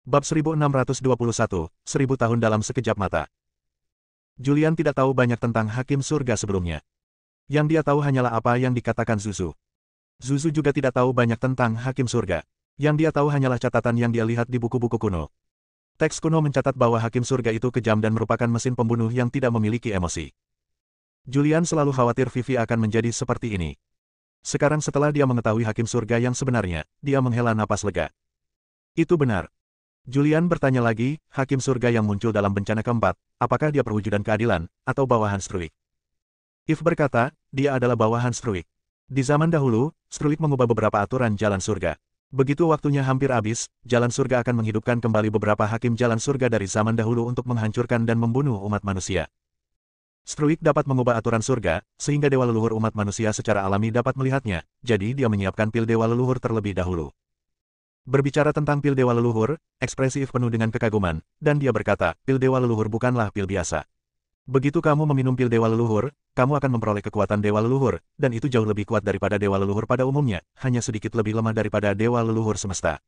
Bab 1621, 1000 tahun dalam sekejap mata. Julian tidak tahu banyak tentang Hakim Surga sebelumnya. Yang dia tahu hanyalah apa yang dikatakan Zuzu. Zuzu juga tidak tahu banyak tentang Hakim Surga. Yang dia tahu hanyalah catatan yang dia lihat di buku-buku kuno. Teks kuno mencatat bahwa Hakim Surga itu kejam dan merupakan mesin pembunuh yang tidak memiliki emosi. Julian selalu khawatir Vivi akan menjadi seperti ini. Sekarang setelah dia mengetahui Hakim Surga yang sebenarnya, dia menghela napas lega. Itu benar. Julian bertanya lagi, Hakim Surga yang muncul dalam bencana keempat, apakah dia perwujudan keadilan, atau bawahan Struik? If berkata, dia adalah bawahan Struik. Di zaman dahulu, Struik mengubah beberapa aturan jalan surga. Begitu waktunya hampir habis, jalan surga akan menghidupkan kembali beberapa hakim jalan surga dari zaman dahulu untuk menghancurkan dan membunuh umat manusia. Struik dapat mengubah aturan surga, sehingga dewa leluhur umat manusia secara alami dapat melihatnya, jadi dia menyiapkan pil dewa leluhur terlebih dahulu. Berbicara tentang pil dewa leluhur, ekspresi If penuh dengan kekaguman, dan dia berkata, pil dewa leluhur bukanlah pil biasa. Begitu kamu meminum pil dewa leluhur, kamu akan memperoleh kekuatan dewa leluhur, dan itu jauh lebih kuat daripada dewa leluhur pada umumnya, hanya sedikit lebih lemah daripada dewa leluhur semesta.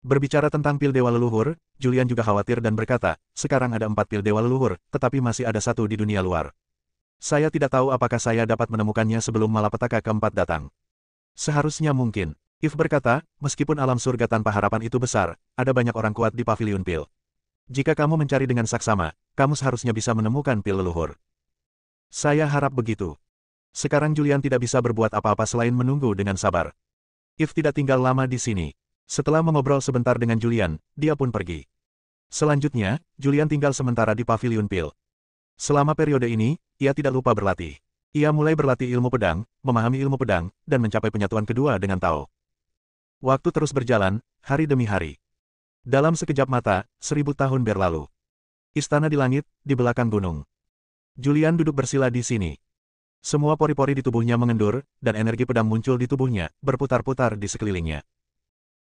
Berbicara tentang pil dewa leluhur, Julian juga khawatir dan berkata, sekarang ada 4 pil dewa leluhur, tetapi masih ada 1 di dunia luar. Saya tidak tahu apakah saya dapat menemukannya sebelum malapetaka keempat datang. Seharusnya mungkin. If berkata, meskipun alam surga tanpa harapan itu besar, ada banyak orang kuat di pavilion pil. Jika kamu mencari dengan saksama, kamu seharusnya bisa menemukan pil leluhur. Saya harap begitu. Sekarang Julian tidak bisa berbuat apa-apa selain menunggu dengan sabar. If tidak tinggal lama di sini. Setelah mengobrol sebentar dengan Julian, dia pun pergi. Selanjutnya, Julian tinggal sementara di pavilion pil. Selama periode ini, ia tidak lupa berlatih. Ia mulai berlatih ilmu pedang, memahami ilmu pedang, dan mencapai penyatuan kedua dengan Tao. Waktu terus berjalan, hari demi hari. Dalam sekejap mata, 1000 tahun berlalu. Istana di langit, di belakang gunung. Julian duduk bersila di sini. Semua pori-pori di tubuhnya mengendur, dan energi pedang muncul di tubuhnya, berputar-putar di sekelilingnya.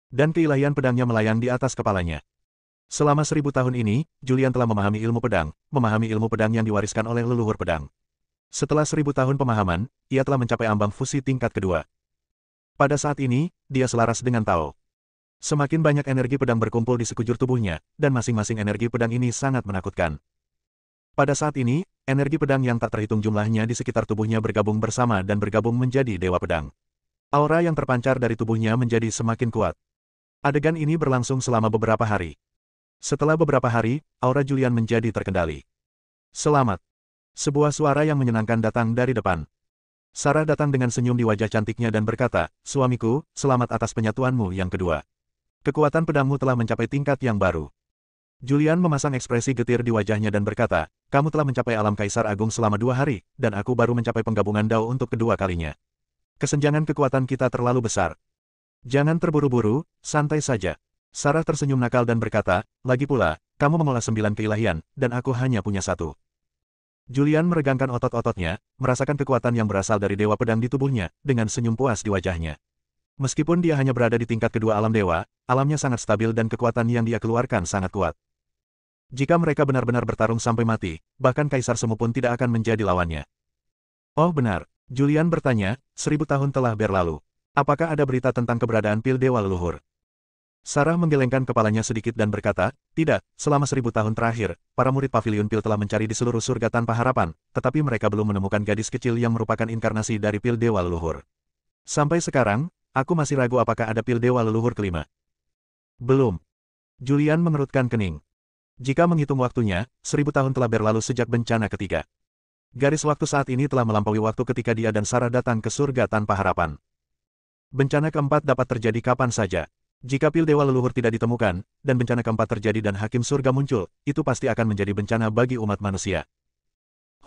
Dan keilahian pedangnya melayang di atas kepalanya. Selama 1000 tahun ini, Julian telah memahami ilmu pedang yang diwariskan oleh leluhur pedang. Setelah 1000 tahun pemahaman, ia telah mencapai ambang fusi tingkat kedua. Pada saat ini, dia selaras dengan Tao. Semakin banyak energi pedang berkumpul di sekujur tubuhnya, dan masing-masing energi pedang ini sangat menakutkan. Pada saat ini, energi pedang yang tak terhitung jumlahnya di sekitar tubuhnya bergabung bersama dan bergabung menjadi dewa pedang. Aura yang terpancar dari tubuhnya menjadi semakin kuat. Adegan ini berlangsung selama beberapa hari. Setelah beberapa hari, aura Julian menjadi terkendali. Selamat. Sebuah suara yang menyenangkan datang dari depan. Sarah datang dengan senyum di wajah cantiknya dan berkata, suamiku, selamat atas penyatuanmu yang kedua. Kekuatan pedangmu telah mencapai tingkat yang baru. Julian memasang ekspresi getir di wajahnya dan berkata, kamu telah mencapai alam Kaisar Agung selama 2 hari, dan aku baru mencapai penggabungan Dao untuk kedua kalinya. Kesenjangan kekuatan kita terlalu besar. Jangan terburu-buru, santai saja. Sarah tersenyum nakal dan berkata, lagi pula, kamu mengolah 9 keilahian, dan aku hanya punya 1. Julian meregangkan otot-ototnya, merasakan kekuatan yang berasal dari dewa pedang di tubuhnya, dengan senyum puas di wajahnya. Meskipun dia hanya berada di tingkat kedua alam dewa, alamnya sangat stabil dan kekuatan yang dia keluarkan sangat kuat. Jika mereka benar-benar bertarung sampai mati, bahkan Kaisar Semu pun tidak akan menjadi lawannya. Oh benar, Julian bertanya, 1000 tahun telah berlalu. Apakah ada berita tentang keberadaan pil dewa leluhur? Sarah menggelengkan kepalanya sedikit dan berkata, tidak, selama 1000 tahun terakhir, para murid pavilion pil telah mencari di seluruh surga tanpa harapan, tetapi mereka belum menemukan gadis kecil yang merupakan inkarnasi dari pil dewa leluhur. Sampai sekarang, aku masih ragu apakah ada pil dewa leluhur kelima. Belum. Julian mengerutkan kening. Jika menghitung waktunya, 1000 tahun telah berlalu sejak bencana ketiga. Garis waktu saat ini telah melampaui waktu ketika dia dan Sarah datang ke surga tanpa harapan. Bencana keempat dapat terjadi kapan saja. Jika pil dewa leluhur tidak ditemukan, dan bencana keempat terjadi dan hakim surga muncul, itu pasti akan menjadi bencana bagi umat manusia.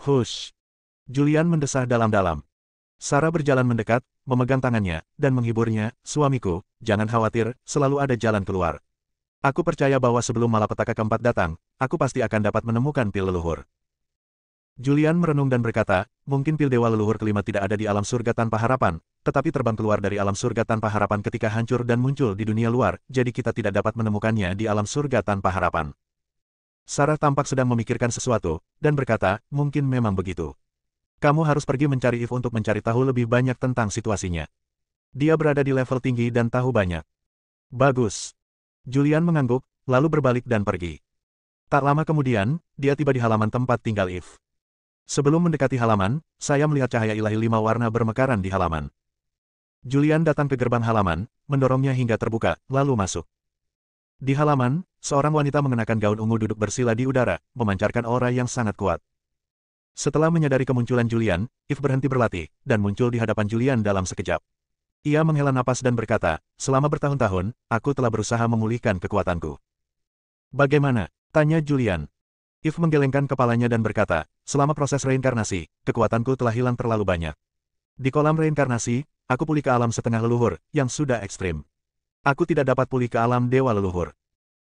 Hush! Julian mendesah dalam-dalam. Sarah berjalan mendekat, memegang tangannya, dan menghiburnya, suamiku, jangan khawatir, selalu ada jalan keluar. Aku percaya bahwa sebelum malapetaka keempat datang, aku pasti akan dapat menemukan pil leluhur. Julian merenung dan berkata, mungkin pil dewa leluhur kelima tidak ada di alam surga tanpa harapan, tetapi terbang keluar dari alam surga tanpa harapan ketika hancur dan muncul di dunia luar, jadi kita tidak dapat menemukannya di alam surga tanpa harapan. Sarah tampak sedang memikirkan sesuatu, dan berkata, mungkin memang begitu. Kamu harus pergi mencari If untuk mencari tahu lebih banyak tentang situasinya. Dia berada di level tinggi dan tahu banyak. Bagus. Julian mengangguk, lalu berbalik dan pergi. Tak lama kemudian, dia tiba di halaman tempat tinggal Eve. Sebelum mendekati halaman, saya melihat cahaya ilahi 5 warna bermekaran di halaman. Julian datang ke gerbang halaman, mendorongnya hingga terbuka, lalu masuk. Di halaman, seorang wanita mengenakan gaun ungu duduk bersila di udara, memancarkan aura yang sangat kuat. Setelah menyadari kemunculan Julian, Eve berhenti berlatih, dan muncul di hadapan Julian dalam sekejap. Ia menghela napas dan berkata, selama bertahun-tahun, aku telah berusaha memulihkan kekuatanku. Bagaimana? Tanya Julian. Eve menggelengkan kepalanya dan berkata, selama proses reinkarnasi, kekuatanku telah hilang terlalu banyak. Di kolam reinkarnasi, aku pulih ke alam setengah leluhur, yang sudah ekstrim. Aku tidak dapat pulih ke alam dewa leluhur.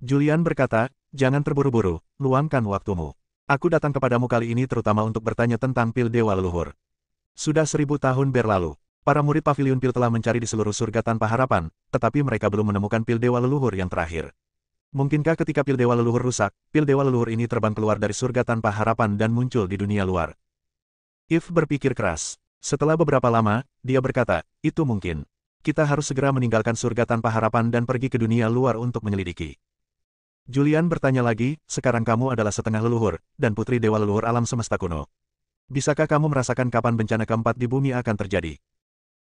Julian berkata, jangan terburu-buru, luangkan waktumu. Aku datang kepadamu kali ini terutama untuk bertanya tentang pil dewa leluhur. Sudah 1000 tahun berlalu, para murid pavilion pil telah mencari di seluruh surga tanpa harapan, tetapi mereka belum menemukan pil dewa leluhur yang terakhir. Mungkinkah ketika pil dewa leluhur rusak, pil dewa leluhur ini terbang keluar dari surga tanpa harapan dan muncul di dunia luar? Eve berpikir keras. Setelah beberapa lama, dia berkata, itu mungkin. Kita harus segera meninggalkan surga tanpa harapan dan pergi ke dunia luar untuk menyelidiki. Julian bertanya lagi, sekarang kamu adalah setengah leluhur, dan putri dewa leluhur alam semesta kuno. Bisakah kamu merasakan kapan bencana keempat di bumi akan terjadi?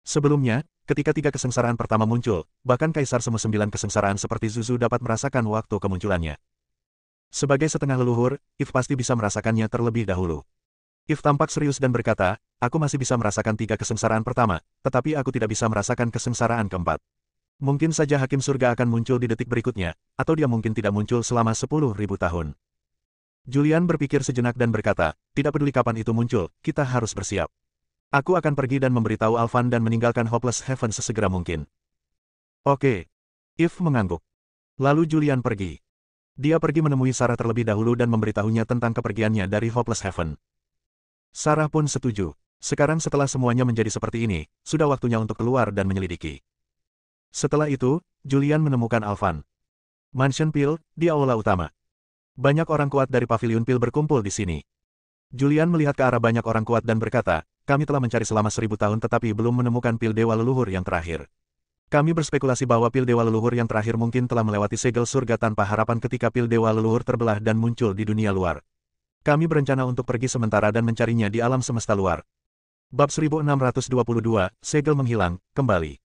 Sebelumnya, ketika 3 kesengsaraan pertama muncul, bahkan Kaisar Semu 9 kesengsaraan seperti Zuzu dapat merasakan waktu kemunculannya. Sebagai setengah leluhur, Eve pasti bisa merasakannya terlebih dahulu. Eve tampak serius dan berkata, aku masih bisa merasakan 3 kesengsaraan pertama, tetapi aku tidak bisa merasakan kesengsaraan keempat. Mungkin saja Hakim Surga akan muncul di detik berikutnya, atau dia mungkin tidak muncul selama 10.000 tahun. Julian berpikir sejenak dan berkata, tidak peduli kapan itu muncul, kita harus bersiap. Aku akan pergi dan memberitahu Alvan dan meninggalkan Hopeless Heaven sesegera mungkin. Oke. Eve mengangguk. Lalu Julian pergi. Dia pergi menemui Sarah terlebih dahulu dan memberitahunya tentang kepergiannya dari Hopeless Heaven. Sarah pun setuju. Sekarang setelah semuanya menjadi seperti ini, sudah waktunya untuk keluar dan menyelidiki. Setelah itu, Julian menemukan Alvan. Mansion Pil, di aula utama. Banyak orang kuat dari Pavilion Pil berkumpul di sini. Julian melihat ke arah banyak orang kuat dan berkata, kami telah mencari selama 1000 tahun tetapi belum menemukan pil dewa leluhur yang terakhir. Kami berspekulasi bahwa pil dewa leluhur yang terakhir mungkin telah melewati segel surga tanpa harapan ketika pil dewa leluhur terbelah dan muncul di dunia luar. Kami berencana untuk pergi sementara dan mencarinya di alam semesta luar. Bab 1622, segel menghilang, kembali.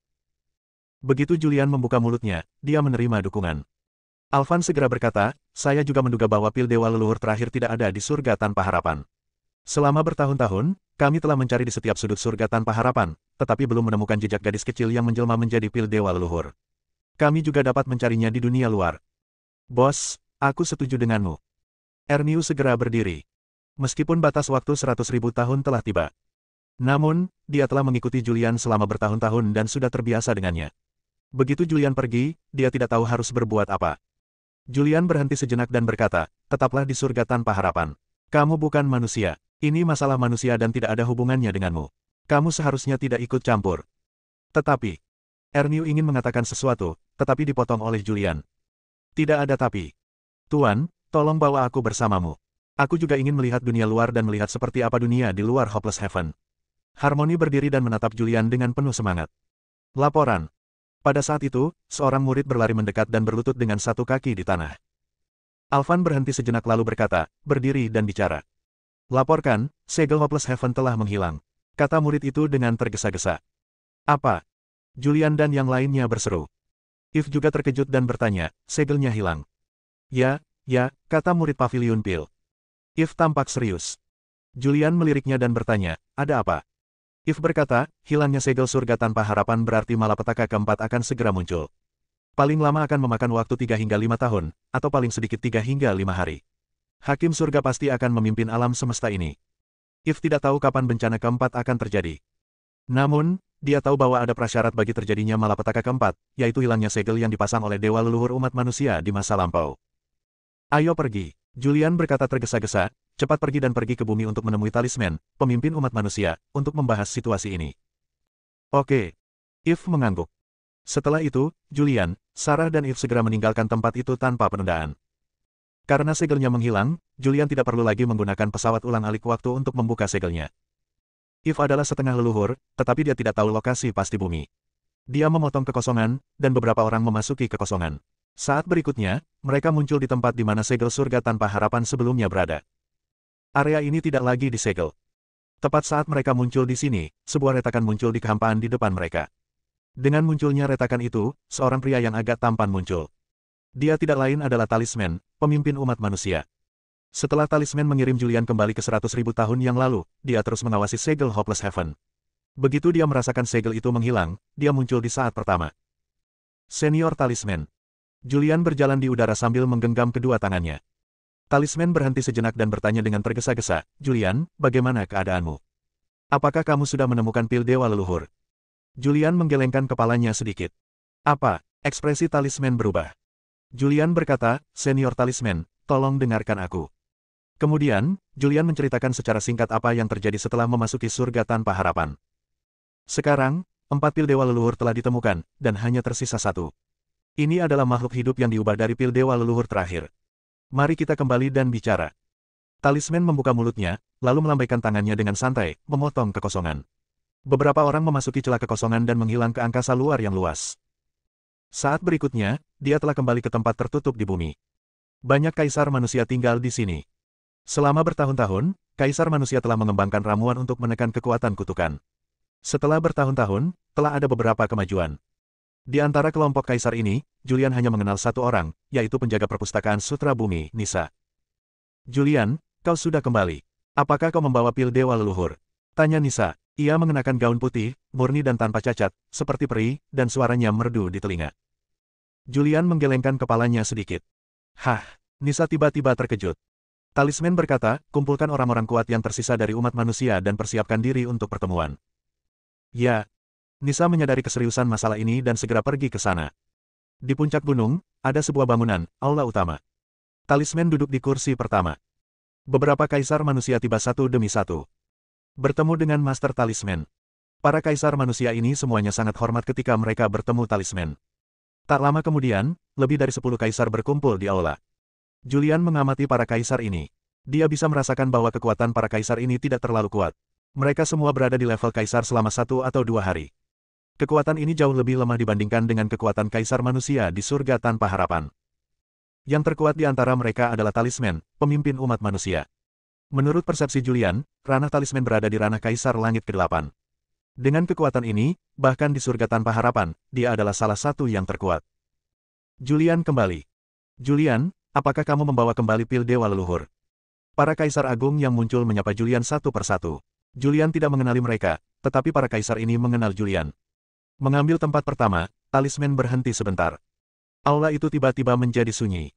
Begitu Julian membuka mulutnya, dia menerima dukungan. Alvan segera berkata, saya juga menduga bahwa pil dewa leluhur terakhir tidak ada di surga tanpa harapan. Selama bertahun-tahun, kami telah mencari di setiap sudut surga tanpa harapan, tetapi belum menemukan jejak gadis kecil yang menjelma menjadi pil dewa leluhur. Kami juga dapat mencarinya di dunia luar. Bos, aku setuju denganmu. Erniu segera berdiri. Meskipun batas waktu 100.000 tahun telah tiba. Namun, dia telah mengikuti Julian selama bertahun-tahun dan sudah terbiasa dengannya. Begitu Julian pergi, dia tidak tahu harus berbuat apa. Julian berhenti sejenak dan berkata, tetaplah di surga tanpa harapan. Kamu bukan manusia. Ini masalah manusia dan tidak ada hubungannya denganmu. Kamu seharusnya tidak ikut campur. Tetapi, Erniu ingin mengatakan sesuatu, tetapi dipotong oleh Julian. Tidak ada tapi. Tuan, tolong bawa aku bersamamu. Aku juga ingin melihat dunia luar dan melihat seperti apa dunia di luar Hopeless Heaven. Harmony berdiri dan menatap Julian dengan penuh semangat. Laporan. Pada saat itu, seorang murid berlari mendekat dan berlutut dengan satu kaki di tanah. Alvan berhenti sejenak lalu berkata, berdiri dan bicara. Laporkan, segel Hopeless Heaven telah menghilang. Kata murid itu dengan tergesa-gesa. Apa? Julian dan yang lainnya berseru. Eve juga terkejut dan bertanya, segelnya hilang. Ya, kata murid Pavilion Pil. Eve tampak serius. Julian meliriknya dan bertanya, ada apa? Eve berkata, hilangnya segel surga tanpa harapan berarti malapetaka keempat akan segera muncul. Paling lama akan memakan waktu 3 hingga 5 tahun, atau paling sedikit 3 hingga 5 hari. Hakim surga pasti akan memimpin alam semesta ini. Eve tidak tahu kapan bencana keempat akan terjadi. Namun, dia tahu bahwa ada prasyarat bagi terjadinya malapetaka keempat, yaitu hilangnya segel yang dipasang oleh dewa leluhur umat manusia di masa lampau. Ayo pergi. Julian berkata tergesa-gesa, cepat pergi dan pergi ke bumi untuk menemui talisman, pemimpin umat manusia, untuk membahas situasi ini. Oke. Eve mengangguk. Setelah itu, Julian, Sarah dan Eve segera meninggalkan tempat itu tanpa penundaan. Karena segelnya menghilang, Julian tidak perlu lagi menggunakan pesawat ulang-alik waktu untuk membuka segelnya. Eve adalah setengah leluhur, tetapi dia tidak tahu lokasi pasti bumi. Dia memotong kekosongan, dan beberapa orang memasuki kekosongan. Saat berikutnya, Mereka muncul di tempat di mana segel surga tanpa harapan sebelumnya berada. Area ini tidak lagi disegel. Tepat saat mereka muncul di sini, sebuah retakan muncul di kehampaan di depan mereka. Dengan munculnya retakan itu, seorang pria yang agak tampan muncul. Dia tidak lain adalah Talisman, pemimpin umat manusia. Setelah Talisman mengirim Julian kembali ke 100.000 tahun yang lalu, dia terus mengawasi segel Hopeless Heaven. Begitu dia merasakan segel itu menghilang, dia muncul di saat pertama. Senior Talisman. Julian berjalan di udara sambil menggenggam kedua tangannya. Talisman berhenti sejenak dan bertanya dengan tergesa-gesa, "Julian, bagaimana keadaanmu? Apakah kamu sudah menemukan pil dewa leluhur?" Julian menggelengkan kepalanya sedikit. "Apa?" Ekspresi Talisman berubah. Julian berkata, "Senior Talisman, tolong dengarkan aku." Kemudian, Julian menceritakan secara singkat apa yang terjadi setelah memasuki surga tanpa harapan. Sekarang, 4 pil dewa leluhur telah ditemukan, dan hanya tersisa 1. Ini adalah makhluk hidup yang diubah dari pil dewa leluhur terakhir. Mari kita kembali dan bicara. Talisman membuka mulutnya, lalu melambaikan tangannya dengan santai, memotong kekosongan. Beberapa orang memasuki celah kekosongan dan menghilang ke angkasa luar yang luas. Saat berikutnya, dia telah kembali ke tempat tertutup di bumi. Banyak kaisar manusia tinggal di sini. Selama bertahun-tahun, kaisar manusia telah mengembangkan ramuan untuk menekan kekuatan kutukan. Setelah bertahun-tahun, telah ada beberapa kemajuan. Di antara kelompok kaisar ini, Julian hanya mengenal satu orang, yaitu penjaga perpustakaan Sutra Bumi, Nisa. "Julian, kau sudah kembali. Apakah kau membawa pil dewa leluhur?" tanya Nisa. Ia mengenakan gaun putih, murni dan tanpa cacat, seperti peri, dan suaranya merdu di telinga. Julian menggelengkan kepalanya sedikit. "Hah?" Nisa tiba-tiba terkejut. Talisman berkata, "Kumpulkan orang-orang kuat yang tersisa dari umat manusia dan persiapkan diri untuk pertemuan." "Ya." Nisa menyadari keseriusan masalah ini dan segera pergi ke sana. Di puncak gunung, ada sebuah bangunan, aula utama. Talisman duduk di kursi pertama. Beberapa kaisar manusia tiba satu demi satu. Bertemu dengan Master Talisman. Para kaisar manusia ini semuanya sangat hormat ketika mereka bertemu Talisman. Tak lama kemudian, lebih dari 10 kaisar berkumpul di aula. Julian mengamati para kaisar ini. Dia bisa merasakan bahwa kekuatan para kaisar ini tidak terlalu kuat. Mereka semua berada di level kaisar selama 1 atau 2 hari. Kekuatan ini jauh lebih lemah dibandingkan dengan kekuatan kaisar manusia di surga tanpa harapan. Yang terkuat di antara mereka adalah Talisman, pemimpin umat manusia. Menurut persepsi Julian, ranah Talisman berada di ranah kaisar langit ke-8. Dengan kekuatan ini, bahkan di surga tanpa harapan, dia adalah salah satu yang terkuat. Julian kembali. "Julian, apakah kamu membawa kembali pil dewa leluhur?" Para kaisar agung yang muncul menyapa Julian satu persatu. Julian tidak mengenali mereka, tetapi para kaisar ini mengenal Julian. Mengambil tempat pertama, Talisman berhenti sebentar. Aula itu tiba-tiba menjadi sunyi.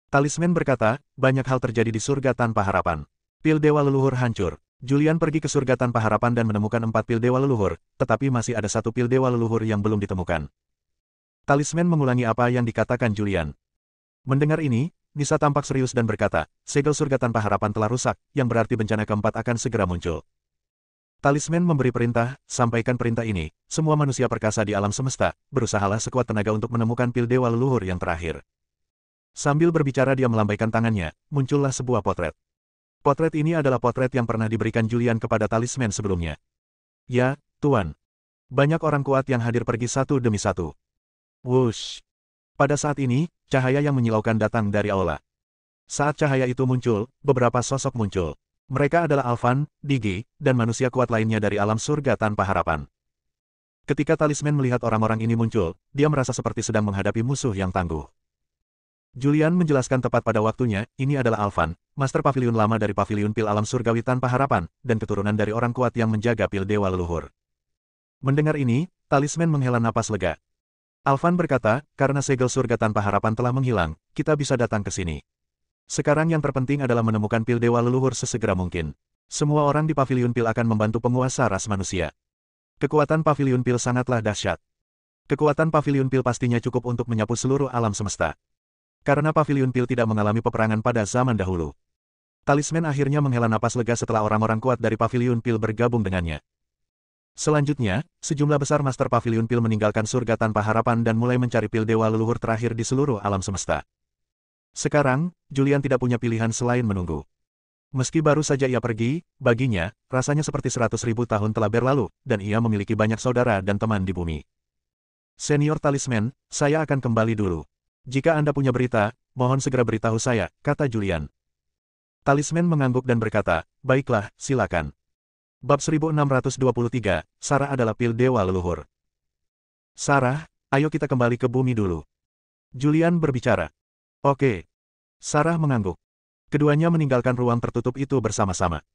Talisman berkata, "Banyak hal terjadi di surga tanpa harapan. Pil dewa leluhur hancur. Julian pergi ke surga tanpa harapan dan menemukan 4 pil dewa leluhur, tetapi masih ada 1 pil dewa leluhur yang belum ditemukan." Talisman mengulangi apa yang dikatakan Julian. Mendengar ini, Nisa tampak serius dan berkata, "Segel surga tanpa harapan telah rusak, yang berarti bencana keempat akan segera muncul." Talisman memberi perintah, "Sampaikan perintah ini, semua manusia perkasa di alam semesta, berusahalah sekuat tenaga untuk menemukan pil dewa leluhur yang terakhir." Sambil berbicara dia melambaikan tangannya, muncullah sebuah potret. Potret ini adalah potret yang pernah diberikan Julian kepada Talisman sebelumnya. "Ya, Tuan." Banyak orang kuat yang hadir pergi satu demi satu. Wush. Pada saat ini, cahaya yang menyilaukan datang dari aula. Saat cahaya itu muncul, beberapa sosok muncul. Mereka adalah Alvan, Digi, dan manusia kuat lainnya dari alam surga tanpa harapan. Ketika Talisman melihat orang-orang ini muncul, dia merasa seperti sedang menghadapi musuh yang tangguh. Julian menjelaskan tepat pada waktunya, ini adalah Alvan, Master Pavilion lama dari Pavilion Pil Alam Surgawi tanpa harapan, dan keturunan dari orang kuat yang menjaga pil dewa leluhur. Mendengar ini, Talisman menghela napas lega. Alvan berkata, "Karena segel surga tanpa harapan telah menghilang, kita bisa datang ke sini. Sekarang yang terpenting adalah menemukan pil dewa leluhur sesegera mungkin. Semua orang di Pavilion Pil akan membantu penguasa ras manusia. Kekuatan Pavilion Pil sangatlah dahsyat. Kekuatan Pavilion Pil pastinya cukup untuk menyapu seluruh alam semesta. Karena Pavilion Pil tidak mengalami peperangan pada zaman dahulu." Talisman akhirnya menghela napas lega setelah orang-orang kuat dari Pavilion Pil bergabung dengannya. Selanjutnya, sejumlah besar Master Pavilion Pil meninggalkan surga tanpa harapan dan mulai mencari pil dewa leluhur terakhir di seluruh alam semesta. Sekarang, Julian tidak punya pilihan selain menunggu. Meski baru saja ia pergi, baginya, rasanya seperti 100.000 tahun telah berlalu, dan ia memiliki banyak saudara dan teman di bumi. "Senior Talisman, saya akan kembali dulu. Jika Anda punya berita, mohon segera beritahu saya, kata Julian. Talisman mengangguk dan berkata, baiklah, silakan. Bab 1623, Sarah adalah pil dewa leluhur. Sarah, ayo kita kembali ke bumi dulu. Julian berbicara. Oke. Sarah mengangguk. Keduanya meninggalkan ruang tertutup itu bersama-sama.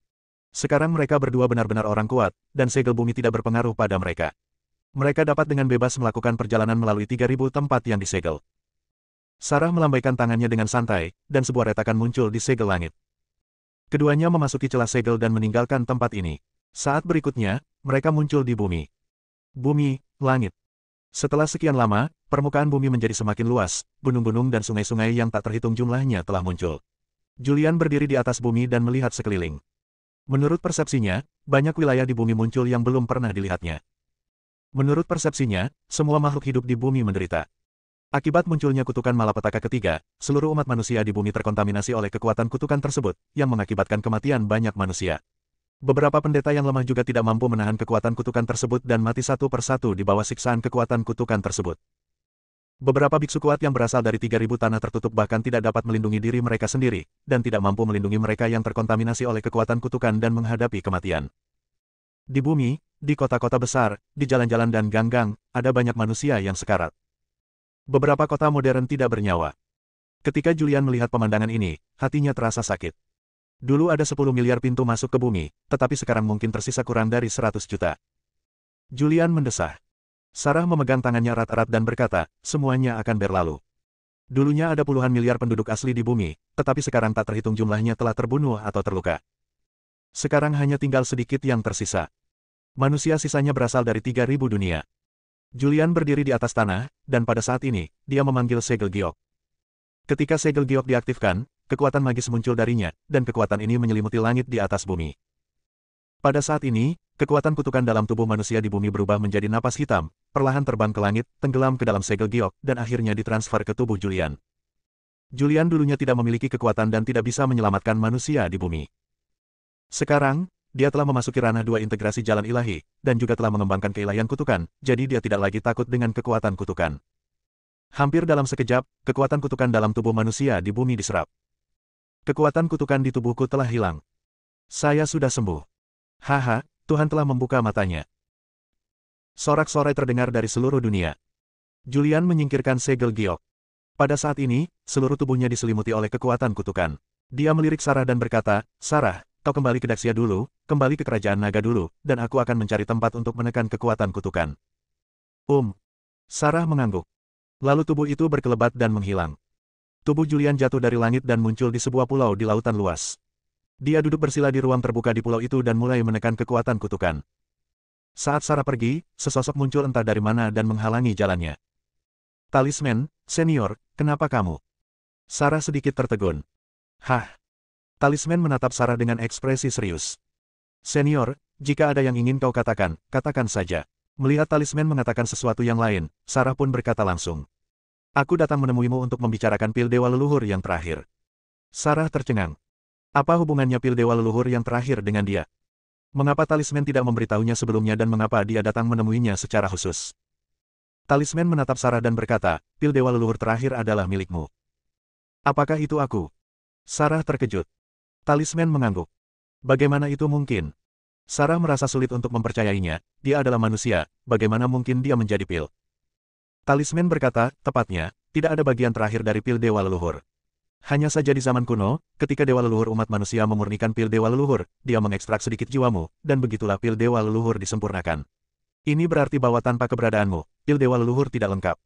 Sekarang mereka berdua benar-benar orang kuat, dan segel bumi tidak berpengaruh pada mereka. Mereka dapat dengan bebas melakukan perjalanan melalui 3.000 tempat yang disegel. Sarah melambaikan tangannya dengan santai, dan sebuah retakan muncul di segel langit. Keduanya memasuki celah segel dan meninggalkan tempat ini. Saat berikutnya, mereka muncul di bumi. Bumi, langit. Setelah sekian lama, permukaan bumi menjadi semakin luas, gunung-gunung dan sungai-sungai yang tak terhitung jumlahnya telah muncul. Julian berdiri di atas bumi dan melihat sekeliling. Menurut persepsinya, banyak wilayah di bumi muncul yang belum pernah dilihatnya. Menurut persepsinya, semua makhluk hidup di bumi menderita. Akibat munculnya kutukan malapetaka ketiga, seluruh umat manusia di bumi terkontaminasi oleh kekuatan kutukan tersebut, yang mengakibatkan kematian banyak manusia. Beberapa pendeta yang lemah juga tidak mampu menahan kekuatan kutukan tersebut dan mati satu persatu di bawah siksaan kekuatan kutukan tersebut. Beberapa biksu kuat yang berasal dari 3.000 tanah tertutup bahkan tidak dapat melindungi diri mereka sendiri, dan tidak mampu melindungi mereka yang terkontaminasi oleh kekuatan kutukan dan menghadapi kematian. Di bumi, di kota-kota besar, di jalan-jalan dan gang-gang, ada banyak manusia yang sekarat. Beberapa kota modern tidak bernyawa. Ketika Julian melihat pemandangan ini, hatinya terasa sakit. Dulu ada 10 miliar pintu masuk ke bumi, tetapi sekarang mungkin tersisa kurang dari 100 juta. Julian mendesah. Sarah memegang tangannya erat-erat dan berkata, semuanya akan berlalu. Dulunya ada puluhan miliar penduduk asli di bumi, tetapi sekarang tak terhitung jumlahnya telah terbunuh atau terluka. Sekarang hanya tinggal sedikit yang tersisa. Manusia sisanya berasal dari 3.000 dunia. Julian berdiri di atas tanah, dan pada saat ini, dia memanggil segel giok. Ketika segel giok diaktifkan, kekuatan magis muncul darinya, dan kekuatan ini menyelimuti langit di atas bumi. Pada saat ini, kekuatan kutukan dalam tubuh manusia di bumi berubah menjadi napas hitam, perlahan terbang ke langit, tenggelam ke dalam segel giok, dan akhirnya ditransfer ke tubuh Julian. Julian dulunya tidak memiliki kekuatan dan tidak bisa menyelamatkan manusia di bumi. Sekarang, dia telah memasuki ranah 2 integrasi jalan ilahi, dan juga telah mengembangkan keilahian kutukan, jadi dia tidak lagi takut dengan kekuatan kutukan. Hampir dalam sekejap, kekuatan kutukan dalam tubuh manusia di bumi diserap. Kekuatan kutukan di tubuhku telah hilang. Saya sudah sembuh. Haha, Tuhan telah membuka matanya. Sorak-sorai terdengar dari seluruh dunia. Julian menyingkirkan segel giok. Pada saat ini, seluruh tubuhnya diselimuti oleh kekuatan kutukan. Dia melirik Sarah dan berkata, Sarah, kau kembali ke Daxia dulu, kembali ke kerajaan naga dulu, dan aku akan mencari tempat untuk menekan kekuatan kutukan. Sarah mengangguk. Lalu tubuh itu berkelebat dan menghilang. Tubuh Julian jatuh dari langit dan muncul di sebuah pulau di lautan luas. Dia duduk bersila di ruang terbuka di pulau itu dan mulai menekan kekuatan kutukan. Saat Sarah pergi, sesosok muncul entah dari mana dan menghalangi jalannya. Talisman, senior, kenapa kamu? Sarah sedikit tertegun. Hah? Talisman menatap Sarah dengan ekspresi serius. Senior, jika ada yang ingin kau katakan, katakan saja. Melihat Talisman mengatakan sesuatu yang lain, Sarah pun berkata langsung. Aku datang menemuimu untuk membicarakan pil dewa leluhur yang terakhir. Sarah tercengang. Apa hubungannya pil dewa leluhur yang terakhir dengan dia? Mengapa Talisman tidak memberitahunya sebelumnya dan mengapa dia datang menemuinya secara khusus? Talisman menatap Sarah dan berkata, pil dewa leluhur terakhir adalah milikmu. Apakah itu aku? Sarah terkejut. Talisman mengangguk. Bagaimana itu mungkin? Sarah merasa sulit untuk mempercayainya, dia adalah manusia, bagaimana mungkin dia menjadi pil? Talisman berkata, tepatnya, tidak ada bagian terakhir dari pil dewa leluhur. Hanya saja di zaman kuno, ketika dewa leluhur umat manusia memurnikan pil dewa leluhur, dia mengekstrak sedikit jiwamu, dan begitulah pil dewa leluhur disempurnakan. Ini berarti bahwa tanpa keberadaanmu, pil dewa leluhur tidak lengkap.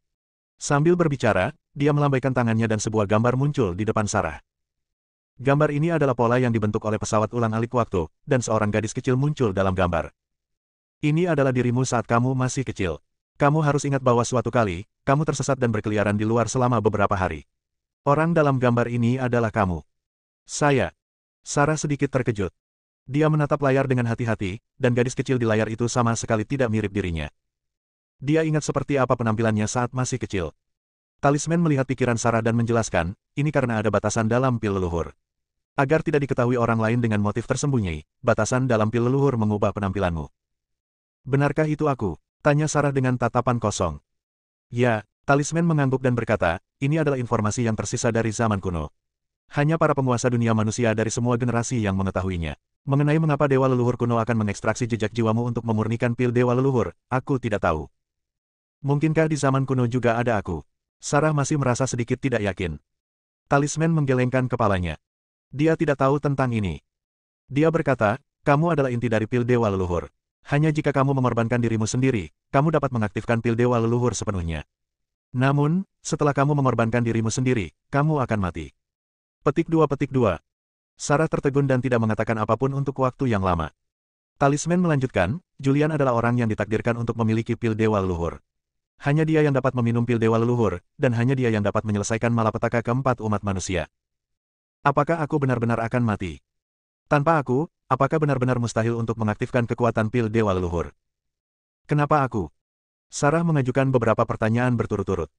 Sambil berbicara, dia melambaikan tangannya dan sebuah gambar muncul di depan Sarah. Gambar ini adalah pola yang dibentuk oleh pesawat ulang-alik waktu, dan seorang gadis kecil muncul dalam gambar. Ini adalah dirimu saat kamu masih kecil. Kamu harus ingat bahwa suatu kali, kamu tersesat dan berkeliaran di luar selama beberapa hari. Orang dalam gambar ini adalah kamu. Saya. Sarah sedikit terkejut. Dia menatap layar dengan hati-hati, dan gadis kecil di layar itu sama sekali tidak mirip dirinya. Dia ingat seperti apa penampilannya saat masih kecil. Talisman melihat pikiran Sarah dan menjelaskan, ini karena ada batasan dalam pil leluhur. Agar tidak diketahui orang lain dengan motif tersembunyi, batasan dalam pil leluhur mengubah penampilanmu. Benarkah itu aku? Tanya Sarah dengan tatapan kosong. Ya, talisman mengangguk dan berkata, ini adalah informasi yang tersisa dari zaman kuno. Hanya para penguasa dunia manusia dari semua generasi yang mengetahuinya. Mengenai mengapa dewa leluhur kuno akan mengekstraksi jejak jiwamu untuk memurnikan pil dewa leluhur, aku tidak tahu. Mungkinkah di zaman kuno juga ada aku? Sarah masih merasa sedikit tidak yakin. Talisman menggelengkan kepalanya. Dia tidak tahu tentang ini. Dia berkata, kamu adalah inti dari pil dewa leluhur. Hanya jika kamu mengorbankan dirimu sendiri, kamu dapat mengaktifkan pil dewa leluhur sepenuhnya. Namun, setelah kamu mengorbankan dirimu sendiri, kamu akan mati. Petik 2. Sarah tertegun dan tidak mengatakan apapun untuk waktu yang lama. Talisman melanjutkan, Julian adalah orang yang ditakdirkan untuk memiliki pil dewa leluhur. Hanya dia yang dapat meminum pil dewa leluhur, dan hanya dia yang dapat menyelesaikan malapetaka keempat umat manusia. Apakah aku benar-benar akan mati? Tanpa aku, apakah benar-benar mustahil untuk mengaktifkan kekuatan pil dewa leluhur? Kenapa aku? Sarah mengajukan beberapa pertanyaan berturut-turut.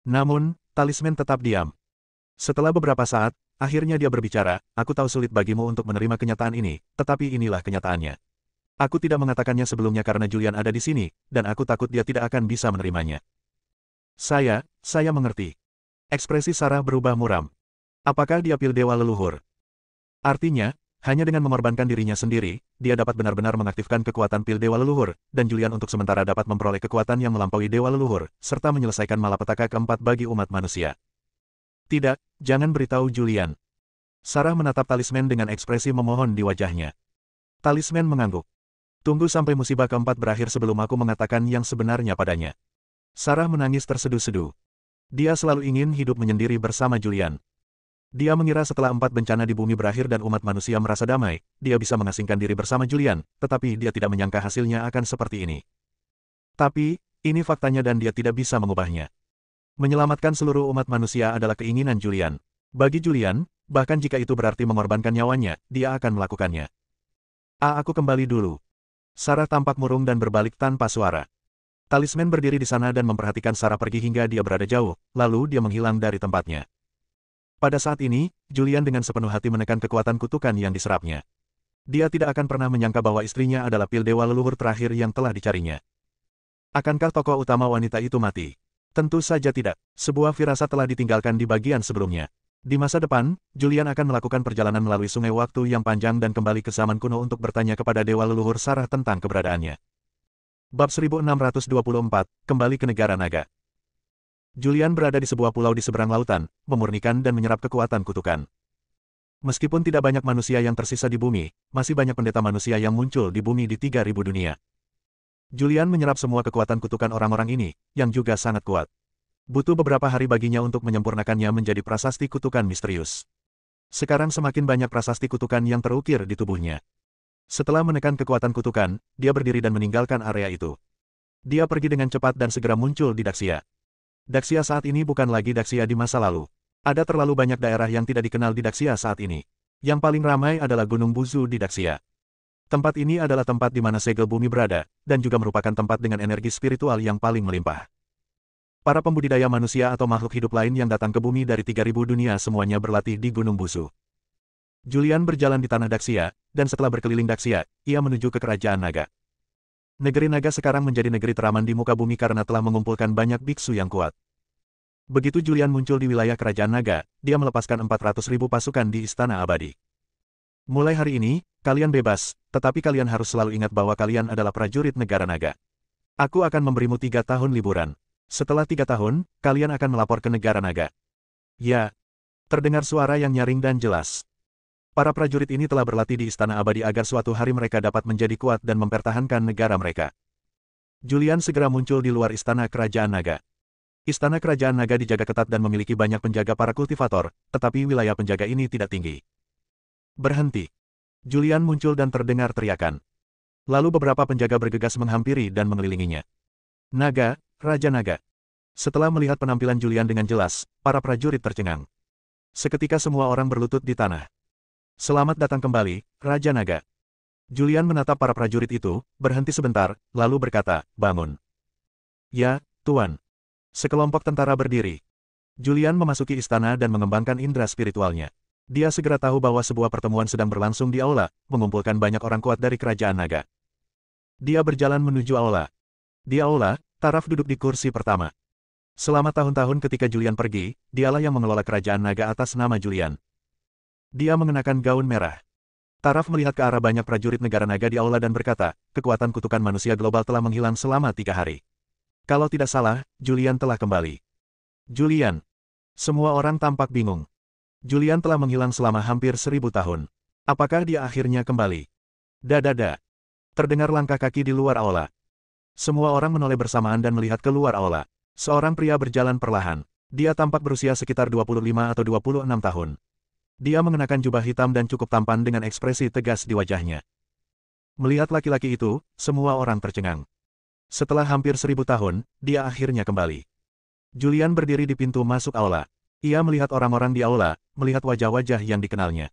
Namun, talisman tetap diam. Setelah beberapa saat, akhirnya dia berbicara, aku tahu sulit bagimu untuk menerima kenyataan ini, tetapi inilah kenyataannya. Aku tidak mengatakannya sebelumnya karena Julian ada di sini, dan aku takut dia tidak akan bisa menerimanya. Saya mengerti. Ekspresi Sarah berubah muram. Apakah dia pil dewa leluhur? Artinya, hanya dengan mengorbankan dirinya sendiri, dia dapat benar-benar mengaktifkan kekuatan pil dewa leluhur, dan Julian untuk sementara dapat memperoleh kekuatan yang melampaui dewa leluhur, serta menyelesaikan malapetaka keempat bagi umat manusia. Tidak, jangan beritahu Julian. Sarah menatap talisman dengan ekspresi memohon di wajahnya. Talisman mengangguk. Tunggu sampai musibah keempat berakhir sebelum aku mengatakan yang sebenarnya padanya. Sarah menangis terseduh-seduh. Dia selalu ingin hidup menyendiri bersama Julian. Dia mengira setelah 4 bencana di bumi berakhir dan umat manusia merasa damai, dia bisa mengasingkan diri bersama Julian, tetapi dia tidak menyangka hasilnya akan seperti ini. Tapi, ini faktanya dan dia tidak bisa mengubahnya. Menyelamatkan seluruh umat manusia adalah keinginan Julian. Bagi Julian, bahkan jika itu berarti mengorbankan nyawanya, dia akan melakukannya. Aku kembali dulu. Sarah tampak murung dan berbalik tanpa suara. Talisman berdiri di sana dan memperhatikan Sarah pergi hingga dia berada jauh, lalu dia menghilang dari tempatnya. Pada saat ini, Julian dengan sepenuh hati menekan kekuatan kutukan yang diserapnya. Dia tidak akan pernah menyangka bahwa istrinya adalah pil dewa leluhur terakhir yang telah dicarinya. Akankah tokoh utama wanita itu mati? Tentu saja tidak. Sebuah firasat telah ditinggalkan di bagian sebelumnya. Di masa depan, Julian akan melakukan perjalanan melalui sungai waktu yang panjang dan kembali ke zaman kuno untuk bertanya kepada dewa leluhur Sarah tentang keberadaannya. Bab 1624, kembali ke negara naga. Julian berada di sebuah pulau di seberang lautan, memurnikan dan menyerap kekuatan kutukan. Meskipun tidak banyak manusia yang tersisa di bumi, masih banyak pendeta manusia yang muncul di bumi di 3000 dunia. Julian menyerap semua kekuatan kutukan orang-orang ini, yang juga sangat kuat. Butuh beberapa hari baginya untuk menyempurnakannya menjadi prasasti kutukan misterius. Sekarang semakin banyak prasasti kutukan yang terukir di tubuhnya. Setelah menekan kekuatan kutukan, dia berdiri dan meninggalkan area itu. Dia pergi dengan cepat dan segera muncul di Daxia. Daxia saat ini bukan lagi Daxia di masa lalu. Ada terlalu banyak daerah yang tidak dikenal di Daxia saat ini. Yang paling ramai adalah Gunung Buzu di Daxia. Tempat ini adalah tempat di mana segel bumi berada, dan juga merupakan tempat dengan energi spiritual yang paling melimpah. Para pembudidaya manusia atau makhluk hidup lain yang datang ke bumi dari 3000 dunia semuanya berlatih di Gunung Buzu. Julian berjalan di tanah Daxia, dan setelah berkeliling Daxia, ia menuju ke Kerajaan Naga. Negeri Naga sekarang menjadi negeri teraman di muka bumi karena telah mengumpulkan banyak biksu yang kuat. Begitu Julian muncul di wilayah Kerajaan Naga, dia melepaskan 400.000 pasukan di Istana Abadi. Mulai hari ini, kalian bebas, tetapi kalian harus selalu ingat bahwa kalian adalah prajurit negara Naga. Aku akan memberimu 3 tahun liburan. Setelah 3 tahun, kalian akan melapor ke negara Naga. Ya. Terdengar suara yang nyaring dan jelas. Para prajurit ini telah berlatih di Istana Abadi agar suatu hari mereka dapat menjadi kuat dan mempertahankan negara mereka. Julian segera muncul di luar Istana Kerajaan Naga. Istana Kerajaan Naga dijaga ketat dan memiliki banyak penjaga para kultivator, tetapi wilayah penjaga ini tidak tinggi. Berhenti. Julian muncul dan terdengar teriakan. Lalu beberapa penjaga bergegas menghampiri dan mengelilinginya. Naga, Raja Naga. Setelah melihat penampilan Julian dengan jelas, para prajurit tercengang. Seketika semua orang berlutut di tanah. Selamat datang kembali, Raja Naga. Julian menatap para prajurit itu, berhenti sebentar, lalu berkata, bangun. Ya, Tuan. Sekelompok tentara berdiri. Julian memasuki istana dan mengembangkan indera spiritualnya. Dia segera tahu bahwa sebuah pertemuan sedang berlangsung di aula, mengumpulkan banyak orang kuat dari Kerajaan Naga. Dia berjalan menuju aula. Di aula, Taraf duduk di kursi pertama. Selama tahun-tahun ketika Julian pergi, dialah yang mengelola kerajaan naga atas nama Julian. Dia mengenakan gaun merah. Taraf melihat ke arah banyak prajurit negara naga di aula dan berkata, kekuatan kutukan manusia global telah menghilang selama 3 hari. Kalau tidak salah, Julian telah kembali. Julian. Semua orang tampak bingung. Julian telah menghilang selama hampir 1000 tahun. Apakah dia akhirnya kembali? Dadada. Terdengar langkah kaki di luar aula. Semua orang menoleh bersamaan dan melihat keluar aula. Seorang pria berjalan perlahan. Dia tampak berusia sekitar 25 atau 26 tahun. Dia mengenakan jubah hitam dan cukup tampan dengan ekspresi tegas di wajahnya. Melihat laki-laki itu, semua orang tercengang. Setelah hampir 1000 tahun, dia akhirnya kembali. Julian berdiri di pintu masuk aula. Ia melihat orang-orang di aula, melihat wajah-wajah yang dikenalnya.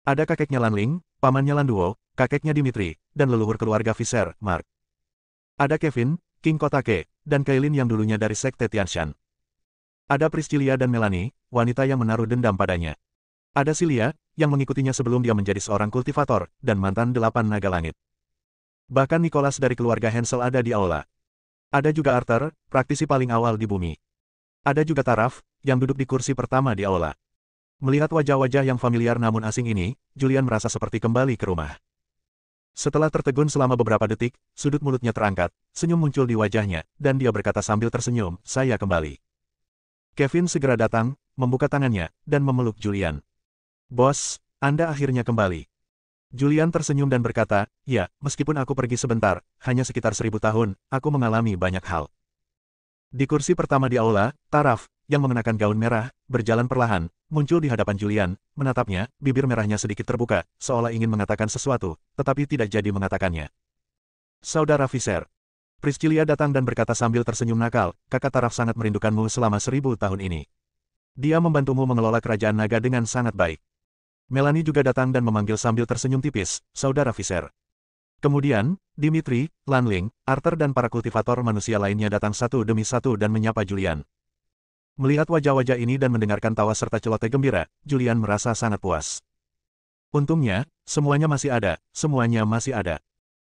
Ada kakeknya Lanling, pamannya Landuo, kakeknya Dimitri, dan leluhur keluarga Visser, Mark. Ada Kevin, King Kotake, dan Kailin yang dulunya dari Sekte Tianshan. Ada Priscilla dan Melanie, wanita yang menaruh dendam padanya. Ada Cilia, yang mengikutinya sebelum dia menjadi seorang kultivator, dan mantan 8 naga langit. Bahkan Nicholas dari keluarga Hansel ada di aula. Ada juga Arthur, praktisi paling awal di bumi. Ada juga Taraf, yang duduk di kursi pertama di aula. Melihat wajah-wajah yang familiar namun asing ini, Julian merasa seperti kembali ke rumah. Setelah tertegun selama beberapa detik, sudut mulutnya terangkat, senyum muncul di wajahnya, dan dia berkata sambil tersenyum, saya kembali. Kevin segera datang, membuka tangannya, dan memeluk Julian. Bos, Anda akhirnya kembali. Julian tersenyum dan berkata, ya, meskipun aku pergi sebentar, hanya sekitar 1000 tahun, aku mengalami banyak hal. Di kursi pertama di aula, Taraf, yang mengenakan gaun merah, berjalan perlahan, muncul di hadapan Julian, menatapnya, bibir merahnya sedikit terbuka, seolah ingin mengatakan sesuatu, tetapi tidak jadi mengatakannya. Saudara Visser. Priscilla datang dan berkata sambil tersenyum nakal, kakak Taraf sangat merindukanmu selama 1000 tahun ini. Dia membantumu mengelola kerajaan naga dengan sangat baik. Melanie juga datang dan memanggil sambil tersenyum tipis, saudara Visser. Kemudian, Dimitri, Lanling, Arthur dan para kultivator manusia lainnya datang satu demi satu dan menyapa Julian. Melihat wajah-wajah ini dan mendengarkan tawa serta celoteh gembira, Julian merasa sangat puas. Untungnya, semuanya masih ada, semuanya masih ada.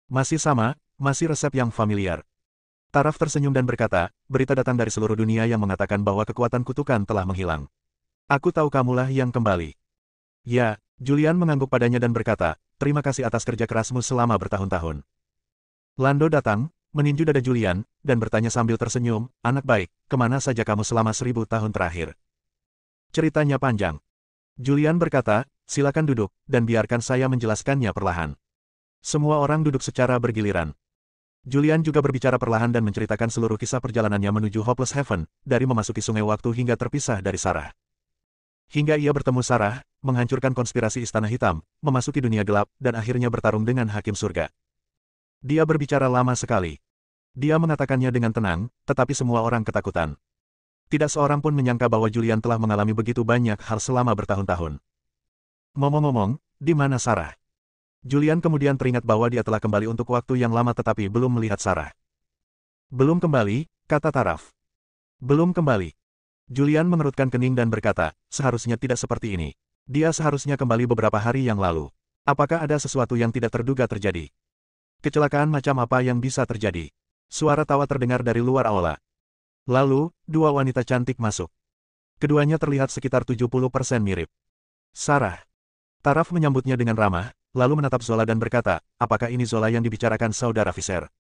Masih sama, masih resep yang familiar. Taraf tersenyum dan berkata, berita datang dari seluruh dunia yang mengatakan bahwa kekuatan kutukan telah menghilang. Aku tahu kamulah yang kembali. Ya, Julian mengangguk padanya dan berkata, terima kasih atas kerja kerasmu selama bertahun-tahun. Lando datang, meninju dada Julian, dan bertanya sambil tersenyum, anak baik, kemana saja kamu selama 1000 tahun terakhir? Ceritanya panjang. Julian berkata, silakan duduk, dan biarkan saya menjelaskannya perlahan. Semua orang duduk secara bergiliran. Julian juga berbicara perlahan dan menceritakan seluruh kisah perjalanannya menuju Hopeless Heaven, dari memasuki sungai waktu hingga terpisah dari Sarah. Hingga ia bertemu Sarah, menghancurkan konspirasi Istana Hitam, memasuki dunia gelap, dan akhirnya bertarung dengan Hakim Surga. Dia berbicara lama sekali. Dia mengatakannya dengan tenang, tetapi semua orang ketakutan. Tidak seorang pun menyangka bahwa Julian telah mengalami begitu banyak hal selama bertahun-tahun. Ngomong-ngomong, di mana Sarah? Julian kemudian teringat bahwa dia telah kembali untuk waktu yang lama tetapi belum melihat Sarah. Belum kembali, kata Taraf. Belum kembali. Julian mengerutkan kening dan berkata, seharusnya tidak seperti ini. Dia seharusnya kembali beberapa hari yang lalu. Apakah ada sesuatu yang tidak terduga terjadi? Kecelakaan macam apa yang bisa terjadi? Suara tawa terdengar dari luar aula. Lalu, dua wanita cantik masuk. Keduanya terlihat sekitar 70% mirip. Sarah. Taraf menyambutnya dengan ramah, lalu menatap Zola dan berkata, apakah ini Zola yang dibicarakan saudara Visser?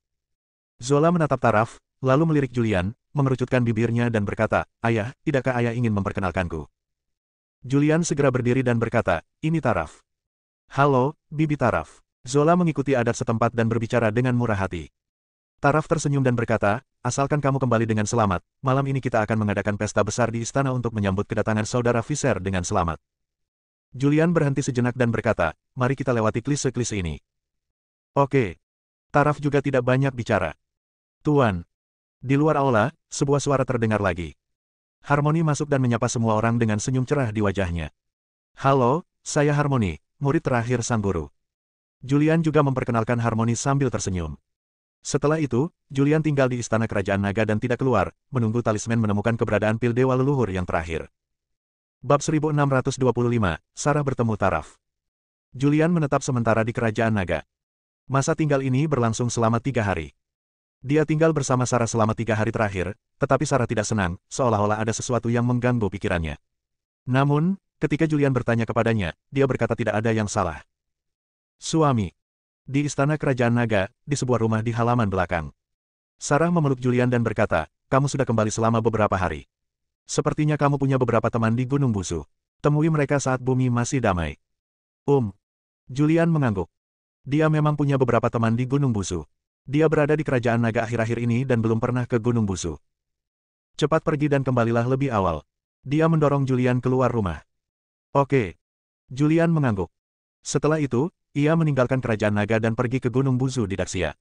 Zola menatap Taraf, lalu melirik Julian, mengerucutkan bibirnya dan berkata, ayah, tidakkah ayah ingin memperkenalkanku? Julian segera berdiri dan berkata, ini Taraf. Halo, Bibi Taraf. Zola mengikuti adat setempat dan berbicara dengan murah hati. Taraf tersenyum dan berkata, asalkan kamu kembali dengan selamat, malam ini kita akan mengadakan pesta besar di istana untuk menyambut kedatangan saudara Visser dengan selamat. Julian berhenti sejenak dan berkata, mari kita lewati klise-klise ini. Oke. Taraf juga tidak banyak bicara. Tuan. Di luar aula, sebuah suara terdengar lagi. Harmony masuk dan menyapa semua orang dengan senyum cerah di wajahnya. Halo, saya Harmony, murid terakhir sang guru. Julian juga memperkenalkan Harmony sambil tersenyum. Setelah itu, Julian tinggal di istana kerajaan naga dan tidak keluar, menunggu talisman menemukan keberadaan pil dewa leluhur yang terakhir. Bab 1625, Sarah bertemu Taraf. Julian menetap sementara di kerajaan naga. Masa tinggal ini berlangsung selama 3 hari. Dia tinggal bersama Sarah selama 3 hari terakhir, tetapi Sarah tidak senang, seolah-olah ada sesuatu yang mengganggu pikirannya. Namun, ketika Julian bertanya kepadanya, dia berkata tidak ada yang salah. Suami. Di istana kerajaan naga, di sebuah rumah di halaman belakang. Sarah memeluk Julian dan berkata, kamu sudah kembali selama beberapa hari. Sepertinya kamu punya beberapa teman di Gunung Busu. Temui mereka saat bumi masih damai. Julian mengangguk. Dia memang punya beberapa teman di Gunung Busu. Dia berada di kerajaan naga akhir-akhir ini dan belum pernah ke Gunung Busu. Cepat pergi dan kembalilah lebih awal. Dia mendorong Julian keluar rumah. Oke. Julian mengangguk. Setelah itu, ia meninggalkan kerajaan naga dan pergi ke Gunung Busu di Daxia.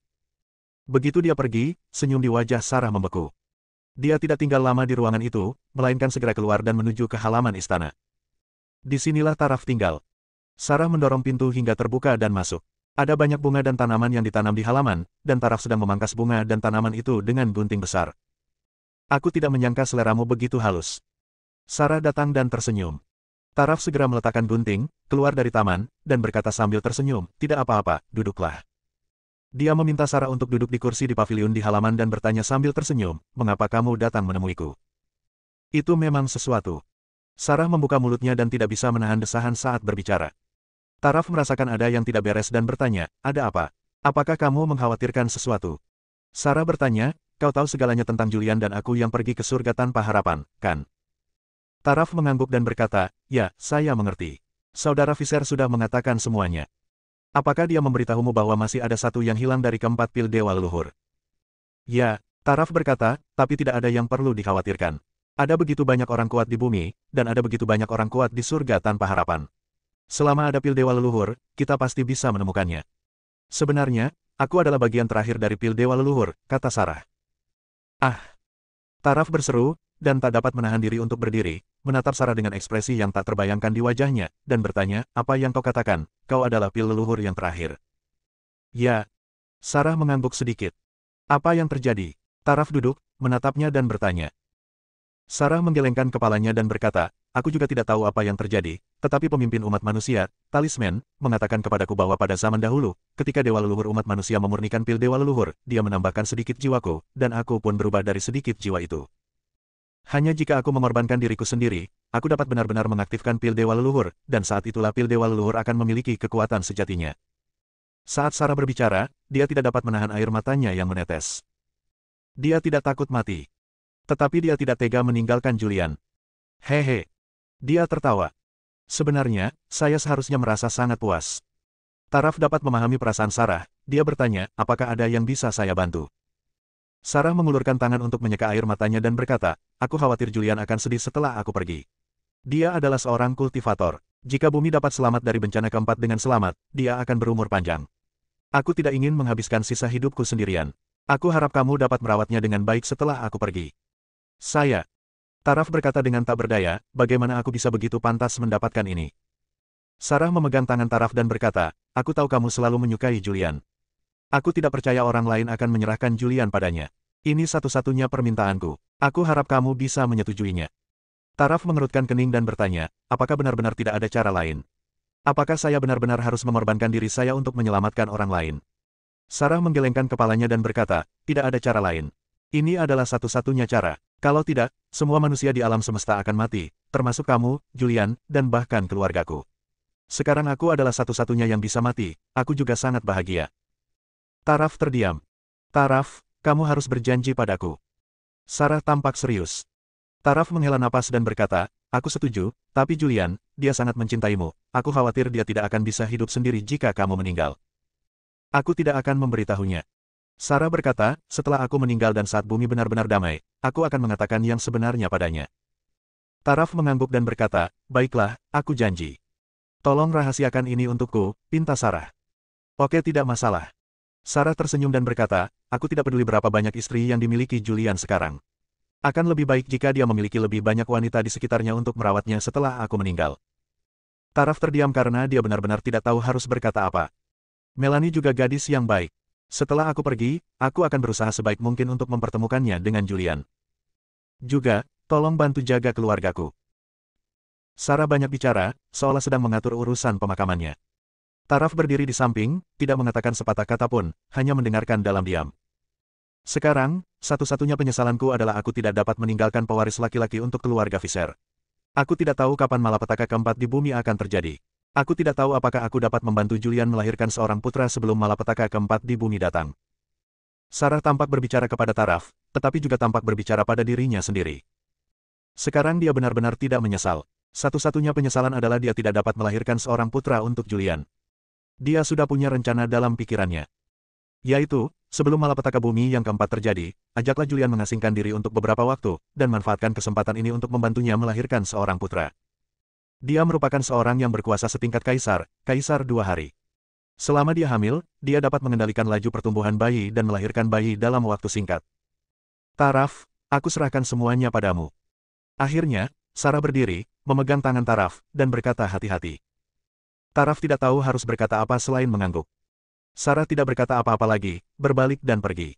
Begitu dia pergi, senyum di wajah Sarah membeku. Dia tidak tinggal lama di ruangan itu, melainkan segera keluar dan menuju ke halaman istana. Disinilah Taraf tinggal. Sarah mendorong pintu hingga terbuka dan masuk. Ada banyak bunga dan tanaman yang ditanam di halaman, dan Taraf sedang memangkas bunga dan tanaman itu dengan gunting besar. Aku tidak menyangka seleramu begitu halus. Sarah datang dan tersenyum. Taraf segera meletakkan gunting, keluar dari taman, dan berkata sambil tersenyum, tidak apa-apa, duduklah. Dia meminta Sarah untuk duduk di kursi di paviliun di halaman dan bertanya sambil tersenyum, mengapa kamu datang menemuiku? Itu memang sesuatu. Sarah membuka mulutnya dan tidak bisa menahan desahan saat berbicara. Taraf merasakan ada yang tidak beres dan bertanya, ada apa? Apakah kamu mengkhawatirkan sesuatu? Sarah bertanya, kau tahu segalanya tentang Julian dan aku yang pergi ke surga tanpa harapan, kan? Taraf mengangguk dan berkata, ya, saya mengerti. Saudara Visser sudah mengatakan semuanya. Apakah dia memberitahumu bahwa masih ada satu yang hilang dari keempat pil dewa leluhur? Ya, Taraf berkata, tapi tidak ada yang perlu dikhawatirkan. Ada begitu banyak orang kuat di bumi, dan ada begitu banyak orang kuat di surga tanpa harapan. Selama ada pil dewa leluhur, kita pasti bisa menemukannya. Sebenarnya, aku adalah bagian terakhir dari pil dewa leluhur, kata Sarah. Ah! Taraf berseru, dan tak dapat menahan diri untuk berdiri, menatap Sarah dengan ekspresi yang tak terbayangkan di wajahnya, dan bertanya, apa yang kau katakan, kau adalah pil leluhur yang terakhir. Ya. Sarah mengangguk sedikit. Apa yang terjadi? Taraf duduk, menatapnya dan bertanya. Sarah menggelengkan kepalanya dan berkata, aku juga tidak tahu apa yang terjadi, tetapi pemimpin umat manusia, Talisman, mengatakan kepadaku bahwa pada zaman dahulu, ketika dewa leluhur umat manusia memurnikan pil dewa leluhur, dia menambahkan sedikit jiwaku, dan aku pun berubah dari sedikit jiwa itu. Hanya jika aku mengorbankan diriku sendiri, aku dapat benar-benar mengaktifkan pil dewa leluhur, dan saat itulah pil dewa leluhur akan memiliki kekuatan sejatinya. Saat Sarah berbicara, dia tidak dapat menahan air matanya yang menetes. Dia tidak takut mati. Tetapi dia tidak tega meninggalkan Julian. Hehe. Dia tertawa. Sebenarnya, saya seharusnya merasa sangat puas. Taraf dapat memahami perasaan Sarah, dia bertanya, apakah ada yang bisa saya bantu? Sarah mengulurkan tangan untuk menyeka air matanya dan berkata, aku khawatir Julian akan sedih setelah aku pergi. Dia adalah seorang kultivator. Jika bumi dapat selamat dari bencana keempat dengan selamat, dia akan berumur panjang. Aku tidak ingin menghabiskan sisa hidupku sendirian. Aku harap kamu dapat merawatnya dengan baik setelah aku pergi. Saya. Taraf berkata dengan tak berdaya, bagaimana aku bisa begitu pantas mendapatkan ini? Sarah memegang tangan Taraf dan berkata, aku tahu kamu selalu menyukai Julian. Aku tidak percaya orang lain akan menyerahkan Julian padanya. Ini satu-satunya permintaanku. Aku harap kamu bisa menyetujuinya. Taraf mengerutkan kening dan bertanya, apakah benar-benar tidak ada cara lain? Apakah saya benar-benar harus mengorbankan diri saya untuk menyelamatkan orang lain? Sarah menggelengkan kepalanya dan berkata, tidak ada cara lain. Ini adalah satu-satunya cara. Kalau tidak, semua manusia di alam semesta akan mati, termasuk kamu, Julian, dan bahkan keluargaku. Sekarang aku adalah satu-satunya yang bisa mati, aku juga sangat bahagia. Taraf terdiam. Taraf, kamu harus berjanji padaku. Sarah tampak serius. Taraf menghela napas dan berkata, aku setuju, tapi Julian, dia sangat mencintaimu, aku khawatir dia tidak akan bisa hidup sendiri jika kamu meninggal. Aku tidak akan memberitahunya. Sarah berkata, setelah aku meninggal dan saat bumi benar-benar damai, aku akan mengatakan yang sebenarnya padanya. Taraf mengangguk dan berkata, baiklah, aku janji. Tolong rahasiakan ini untukku, pinta Sarah. Oke, tidak masalah. Sarah tersenyum dan berkata, aku tidak peduli berapa banyak istri yang dimiliki Julian sekarang. Akan lebih baik jika dia memiliki lebih banyak wanita di sekitarnya untuk merawatnya setelah aku meninggal. Taraf terdiam karena dia benar-benar tidak tahu harus berkata apa. Melanie juga gadis yang baik. Setelah aku pergi, aku akan berusaha sebaik mungkin untuk mempertemukannya dengan Julian. Juga, tolong bantu jaga keluargaku. Sarah banyak bicara, seolah sedang mengatur urusan pemakamannya. Taraf berdiri di samping, tidak mengatakan sepatah kata pun, hanya mendengarkan dalam diam. Sekarang, satu-satunya penyesalanku adalah aku tidak dapat meninggalkan pewaris laki-laki untuk keluarga Viser. Aku tidak tahu kapan malapetaka keempat di bumi akan terjadi. Aku tidak tahu apakah aku dapat membantu Julian melahirkan seorang putra sebelum malapetaka keempat di bumi datang. Sarah tampak berbicara kepada Taraf, tetapi juga tampak berbicara pada dirinya sendiri. Sekarang dia benar-benar tidak menyesal. Satu-satunya penyesalan adalah dia tidak dapat melahirkan seorang putra untuk Julian. Dia sudah punya rencana dalam pikirannya. Yaitu, sebelum malapetaka bumi yang keempat terjadi, ajaklah Julian mengasingkan diri untuk beberapa waktu, dan manfaatkan kesempatan ini untuk membantunya melahirkan seorang putra. Dia merupakan seorang yang berkuasa setingkat kaisar 2 hari. Selama dia hamil, dia dapat mengendalikan laju pertumbuhan bayi dan melahirkan bayi dalam waktu singkat. Taraf, aku serahkan semuanya padamu. Akhirnya, Sarah berdiri, memegang tangan Taraf, dan berkata hati-hati. Taraf tidak tahu harus berkata apa selain mengangguk. Sarah tidak berkata apa-apa lagi, berbalik dan pergi.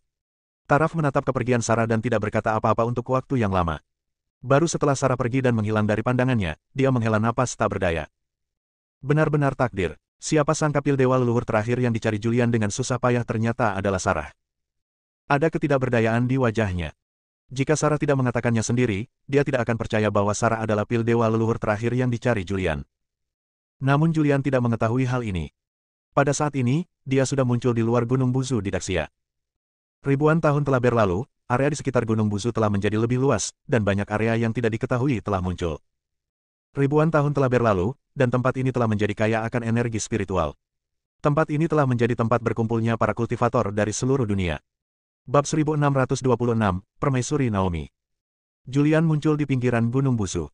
Taraf menatap kepergian Sarah dan tidak berkata apa-apa untuk waktu yang lama. Baru setelah Sarah pergi dan menghilang dari pandangannya, dia menghela napas tak berdaya. Benar-benar takdir, siapa sangka pil dewa leluhur terakhir yang dicari Julian dengan susah payah ternyata adalah Sarah. Ada ketidakberdayaan di wajahnya. Jika Sarah tidak mengatakannya sendiri, dia tidak akan percaya bahwa Sarah adalah pil dewa leluhur terakhir yang dicari Julian. Namun Julian tidak mengetahui hal ini. Pada saat ini, dia sudah muncul di luar Gunung Buzu di Daxia. Ribuan tahun telah berlalu, area di sekitar Gunung Buzu telah menjadi lebih luas, dan banyak area yang tidak diketahui telah muncul. Ribuan tahun telah berlalu, dan tempat ini telah menjadi kaya akan energi spiritual. Tempat ini telah menjadi tempat berkumpulnya para kultivator dari seluruh dunia. Bab 1626, Permaisuri Naomi. Julian muncul di pinggiran Gunung Buzu.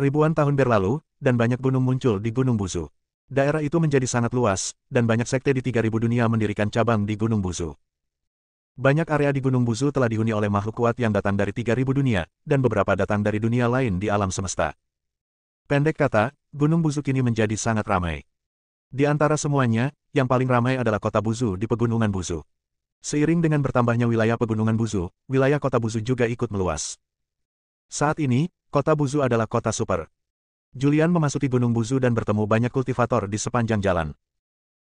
Ribuan tahun berlalu, dan banyak gunung muncul di Gunung Buzu. Daerah itu menjadi sangat luas, dan banyak sekte di 3000 dunia mendirikan cabang di Gunung Buzu. Banyak area di Gunung Buzu telah dihuni oleh makhluk kuat yang datang dari 3000 dunia, dan beberapa datang dari dunia lain di alam semesta. Pendek kata, Gunung Buzu kini menjadi sangat ramai. Di antara semuanya, yang paling ramai adalah kota Buzu di Pegunungan Buzu. Seiring dengan bertambahnya wilayah Pegunungan Buzu, wilayah kota Buzu juga ikut meluas. Saat ini, kota Buzu adalah kota super. Julian memasuki Gunung Buzu dan bertemu banyak kultivator di sepanjang jalan.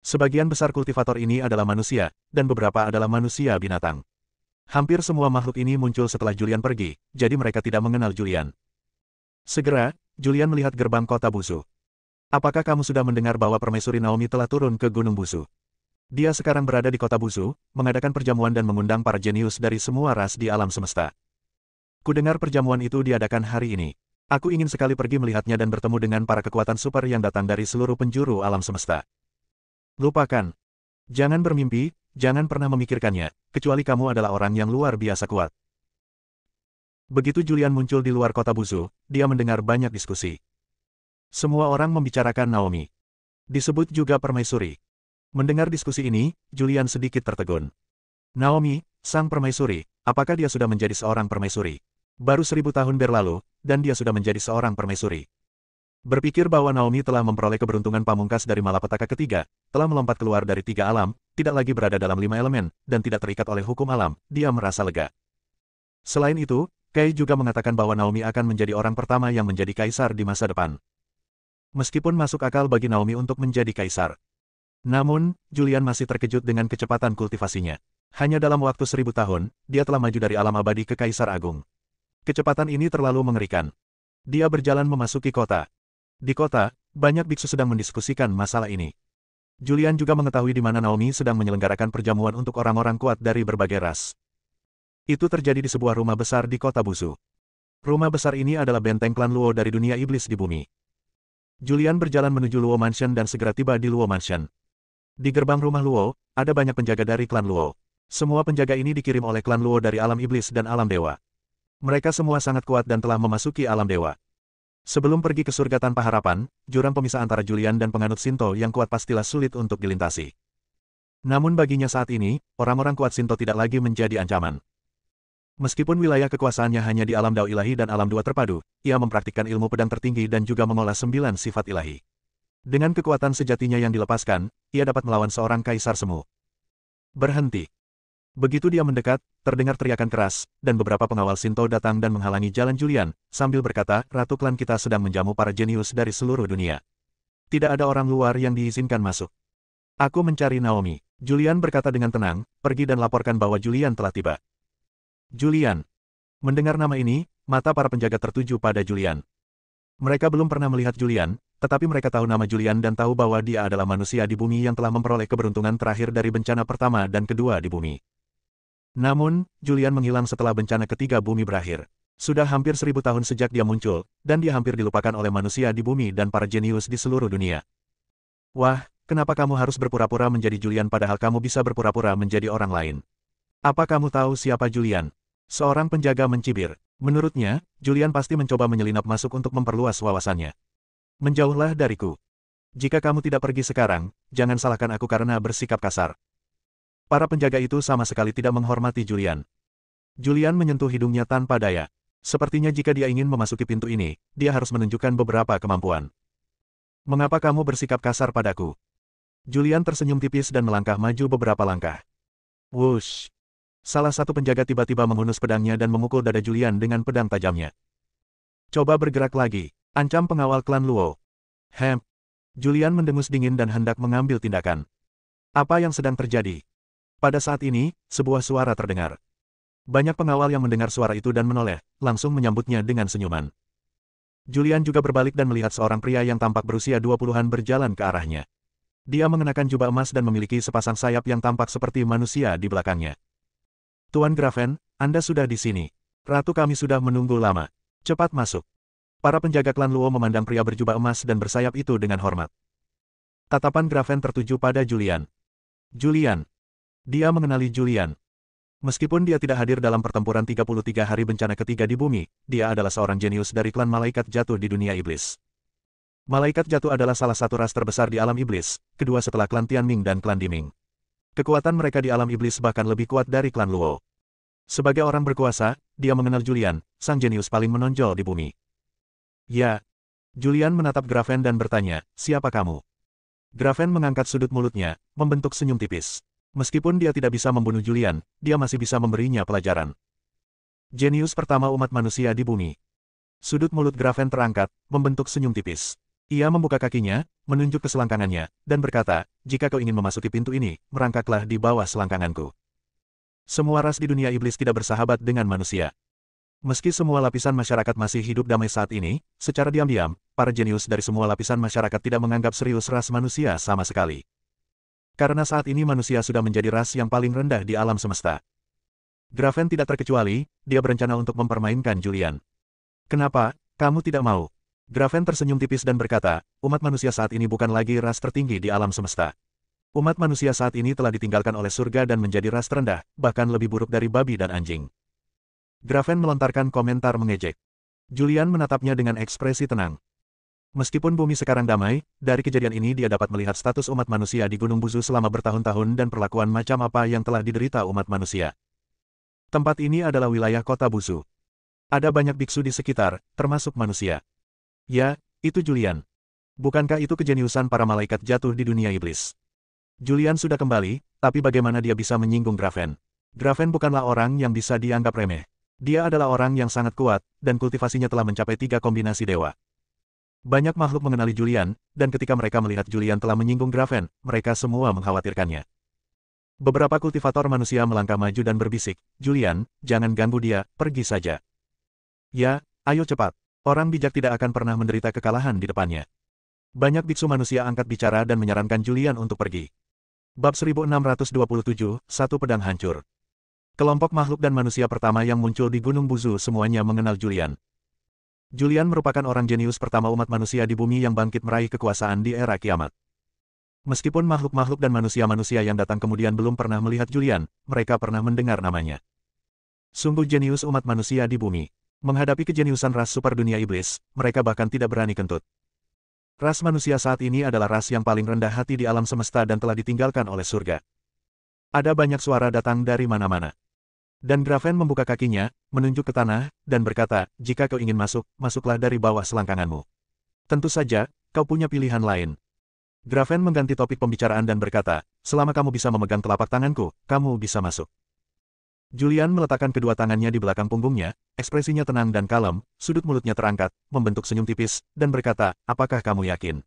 Sebagian besar kultivator ini adalah manusia, dan beberapa adalah manusia binatang. Hampir semua makhluk ini muncul setelah Julian pergi, jadi mereka tidak mengenal Julian. Segera, Julian melihat gerbang kota Buzu. Apakah kamu sudah mendengar bahwa Permaisuri Naomi telah turun ke Gunung Buzu? Dia sekarang berada di kota Buzu, mengadakan perjamuan dan mengundang para jenius dari semua ras di alam semesta. Kudengar perjamuan itu diadakan hari ini. Aku ingin sekali pergi melihatnya dan bertemu dengan para kekuatan super yang datang dari seluruh penjuru alam semesta. Lupakan. Jangan bermimpi, jangan pernah memikirkannya, kecuali kamu adalah orang yang luar biasa kuat. Begitu Julian muncul di luar kota Buzu, dia mendengar banyak diskusi. Semua orang membicarakan Naomi. Disebut juga Permaisuri. Mendengar diskusi ini, Julian sedikit tertegun. Naomi, sang Permaisuri, apakah dia sudah menjadi seorang Permaisuri? Baru 1000 tahun berlalu, dan dia sudah menjadi seorang permaisuri. Berpikir bahwa Naomi telah memperoleh keberuntungan pamungkas dari malapetaka ketiga, telah melompat keluar dari 3 alam, tidak lagi berada dalam 5 elemen, dan tidak terikat oleh hukum alam, dia merasa lega. Selain itu, Kay juga mengatakan bahwa Naomi akan menjadi orang pertama yang menjadi kaisar di masa depan. Meskipun masuk akal bagi Naomi untuk menjadi kaisar. Namun, Julian masih terkejut dengan kecepatan kultivasinya. Hanya dalam waktu 1000 tahun, dia telah maju dari alam abadi ke Kaisar Agung. Kecepatan ini terlalu mengerikan. Dia berjalan memasuki kota. Di kota, banyak biksu sedang mendiskusikan masalah ini. Julian juga mengetahui di mana Naomi sedang menyelenggarakan perjamuan untuk orang-orang kuat dari berbagai ras. Itu terjadi di sebuah rumah besar di kota Buzu. Rumah besar ini adalah benteng klan Luo dari dunia iblis di bumi. Julian berjalan menuju Luo Mansion dan segera tiba di Luo Mansion. Di gerbang rumah Luo, ada banyak penjaga dari klan Luo. Semua penjaga ini dikirim oleh klan Luo dari alam iblis dan alam dewa. Mereka semua sangat kuat dan telah memasuki alam dewa. Sebelum pergi ke surga tanpa harapan, jurang pemisah antara Julian dan penganut Shinto yang kuat pastilah sulit untuk dilintasi. Namun baginya saat ini, orang-orang kuat Shinto tidak lagi menjadi ancaman. Meskipun wilayah kekuasaannya hanya di alam Dao ilahi dan alam dua terpadu, ia mempraktikkan ilmu pedang tertinggi dan juga mengolah 9 sifat ilahi. Dengan kekuatan sejatinya yang dilepaskan, ia dapat melawan seorang kaisar semu. Berhenti. Begitu dia mendekat, terdengar teriakan keras, dan beberapa pengawal Shinto datang dan menghalangi jalan Julian, sambil berkata, Ratu klan kita sedang menjamu para jenius dari seluruh dunia. Tidak ada orang luar yang diizinkan masuk. Aku mencari Naomi. Julian berkata dengan tenang, pergi dan laporkan bahwa Julian telah tiba. Julian. Mendengar nama ini, mata para penjaga tertuju pada Julian. Mereka belum pernah melihat Julian, tetapi mereka tahu nama Julian dan tahu bahwa dia adalah manusia di bumi yang telah memperoleh keberuntungan terakhir dari bencana pertama dan kedua di bumi. Namun, Julian menghilang setelah bencana ketiga bumi berakhir. Sudah hampir 1000 tahun sejak dia muncul, dan dia hampir dilupakan oleh manusia di bumi dan para jenius di seluruh dunia. Wah, kenapa kamu harus berpura-pura menjadi Julian padahal kamu bisa berpura-pura menjadi orang lain? Apa kamu tahu siapa Julian? Seorang penjaga mencibir. Menurutnya, Julian pasti mencoba menyelinap masuk untuk memperluas wawasannya. Menjauhlah dariku. Jika kamu tidak pergi sekarang, jangan salahkan aku karena bersikap kasar. Para penjaga itu sama sekali tidak menghormati Julian. Julian menyentuh hidungnya tanpa daya. Sepertinya jika dia ingin memasuki pintu ini, dia harus menunjukkan beberapa kemampuan. Mengapa kamu bersikap kasar padaku? Julian tersenyum tipis dan melangkah maju beberapa langkah. Wush! Salah satu penjaga tiba-tiba menghunus pedangnya dan memukul dada Julian dengan pedang tajamnya. Coba bergerak lagi, ancam pengawal klan Luo. Julian mendengus dingin dan hendak mengambil tindakan. Apa yang sedang terjadi? Pada saat ini, sebuah suara terdengar. Banyak pengawal yang mendengar suara itu dan menoleh, langsung menyambutnya dengan senyuman. Julian juga berbalik dan melihat seorang pria yang tampak berusia 20-an berjalan ke arahnya. Dia mengenakan jubah emas dan memiliki sepasang sayap yang tampak seperti manusia di belakangnya. Tuan Graven, Anda sudah di sini. Ratu kami sudah menunggu lama. Cepat masuk. Para penjaga klan Luo memandang pria berjubah emas dan bersayap itu dengan hormat. Tatapan Graven tertuju pada Julian. Julian. Dia mengenali Julian. Meskipun dia tidak hadir dalam pertempuran 33 hari bencana ketiga di bumi, dia adalah seorang jenius dari klan Malaikat Jatuh di dunia iblis. Malaikat Jatuh adalah salah satu ras terbesar di alam iblis, kedua setelah klan Tianming dan klan Diming. Kekuatan mereka di alam iblis bahkan lebih kuat dari klan Luo. Sebagai orang berkuasa, dia mengenal Julian, sang jenius paling menonjol di bumi. Ya. Julian menatap Graven dan bertanya, siapa kamu? Graven mengangkat sudut mulutnya, membentuk senyum tipis. Meskipun dia tidak bisa membunuh Julian, dia masih bisa memberinya pelajaran. Jenius pertama umat manusia di bumi. Sudut mulut Graven terangkat, membentuk senyum tipis. Ia membuka kakinya, menunjuk ke selangkangannya, dan berkata, jika kau ingin memasuki pintu ini, merangkaklah di bawah selangkanganku. Semua ras di dunia iblis tidak bersahabat dengan manusia. Meski semua lapisan masyarakat masih hidup damai saat ini, secara diam-diam, para jenius dari semua lapisan masyarakat tidak menganggap serius ras manusia sama sekali. Karena saat ini manusia sudah menjadi ras yang paling rendah di alam semesta. Graven tidak terkecuali, dia berencana untuk mempermainkan Julian. Kenapa, kamu tidak mau? Graven tersenyum tipis dan berkata, umat manusia saat ini bukan lagi ras tertinggi di alam semesta. Umat manusia saat ini telah ditinggalkan oleh surga dan menjadi ras terendah, bahkan lebih buruk dari babi dan anjing. Graven melontarkan komentar mengejek. Julian menatapnya dengan ekspresi tenang. Meskipun bumi sekarang damai, dari kejadian ini dia dapat melihat status umat manusia di Gunung Buzu selama bertahun-tahun dan perlakuan macam apa yang telah diderita umat manusia. Tempat ini adalah wilayah kota Buzu. Ada banyak biksu di sekitar, termasuk manusia. Ya, itu Julian. Bukankah itu kejeniusan para malaikat jatuh di dunia iblis? Julian sudah kembali, tapi bagaimana dia bisa menyinggung Graven? Graven bukanlah orang yang bisa dianggap remeh. Dia adalah orang yang sangat kuat, dan kultivasinya telah mencapai 3 kombinasi dewa. Banyak makhluk mengenali Julian, dan ketika mereka melihat Julian telah menyinggung Graven, mereka semua mengkhawatirkannya. Beberapa kultivator manusia melangkah maju dan berbisik, Julian, jangan ganggu dia, pergi saja. Ya, ayo cepat. Orang bijak tidak akan pernah menderita kekalahan di depannya. Banyak biksu manusia angkat bicara dan menyarankan Julian untuk pergi. Bab 1627, Satu Pedang Hancur. Kelompok makhluk dan manusia pertama yang muncul di Gunung Buzu semuanya mengenal Julian. Julian merupakan orang jenius pertama umat manusia di bumi yang bangkit meraih kekuasaan di era kiamat. Meskipun makhluk-makhluk dan manusia-manusia yang datang kemudian belum pernah melihat Julian, mereka pernah mendengar namanya. Sungguh jenius umat manusia di bumi. Menghadapi kejeniusan ras super dunia iblis, mereka bahkan tidak berani kentut. Ras manusia saat ini adalah ras yang paling rendah hati di alam semesta dan telah ditinggalkan oleh surga. Ada banyak suara datang dari mana-mana. Dan Graven membuka kakinya, menunjuk ke tanah, dan berkata, jika kau ingin masuk, masuklah dari bawah selangkanganmu. Tentu saja, kau punya pilihan lain. Graven mengganti topik pembicaraan dan berkata, selama kamu bisa memegang telapak tanganku, kamu bisa masuk. Julian meletakkan kedua tangannya di belakang punggungnya, ekspresinya tenang dan kalem, sudut mulutnya terangkat, membentuk senyum tipis, dan berkata, apakah kamu yakin?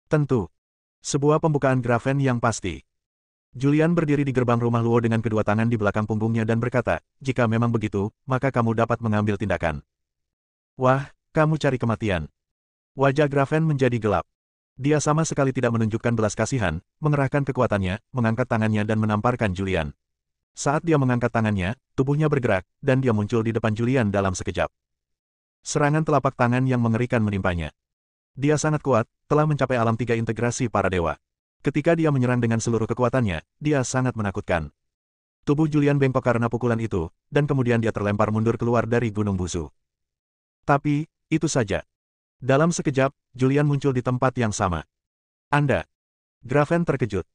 Tentu. Sebuah pembukaan Graven yang pasti. Julian berdiri di gerbang rumah Luo dengan kedua tangan di belakang punggungnya dan berkata, jika memang begitu, maka kamu dapat mengambil tindakan. Wah, kamu cari kematian. Wajah Graven menjadi gelap. Dia sama sekali tidak menunjukkan belas kasihan, mengerahkan kekuatannya, mengangkat tangannya dan menamparkan Julian. Saat dia mengangkat tangannya, tubuhnya bergerak, dan dia muncul di depan Julian dalam sekejap. Serangan telapak tangan yang mengerikan menimpanya. Dia sangat kuat, telah mencapai alam 3 integrasi para dewa. Ketika dia menyerang dengan seluruh kekuatannya, dia sangat menakutkan. Tubuh Julian bengkok karena pukulan itu, dan kemudian dia terlempar mundur keluar dari gunung busu. Tapi, itu saja. Dalam sekejap, Julian muncul di tempat yang sama. Anda. Graven terkejut.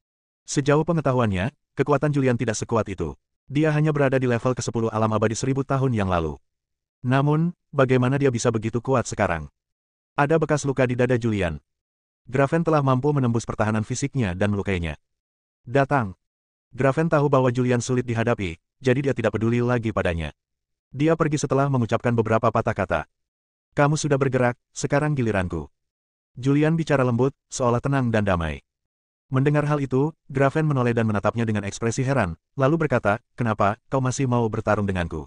Sejauh pengetahuannya, kekuatan Julian tidak sekuat itu. Dia hanya berada di level ke-10 alam abadi 1000 tahun yang lalu. Namun, bagaimana dia bisa begitu kuat sekarang? Ada bekas luka di dada Julian. Graven telah mampu menembus pertahanan fisiknya dan melukainya. Datang. Graven tahu bahwa Julian sulit dihadapi, jadi dia tidak peduli lagi padanya. Dia pergi setelah mengucapkan beberapa patah kata. Kamu sudah bergerak, sekarang giliranku. Julian bicara lembut, seolah tenang dan damai. Mendengar hal itu, Graven menoleh dan menatapnya dengan ekspresi heran, lalu berkata, kenapa, kau masih mau bertarung denganku?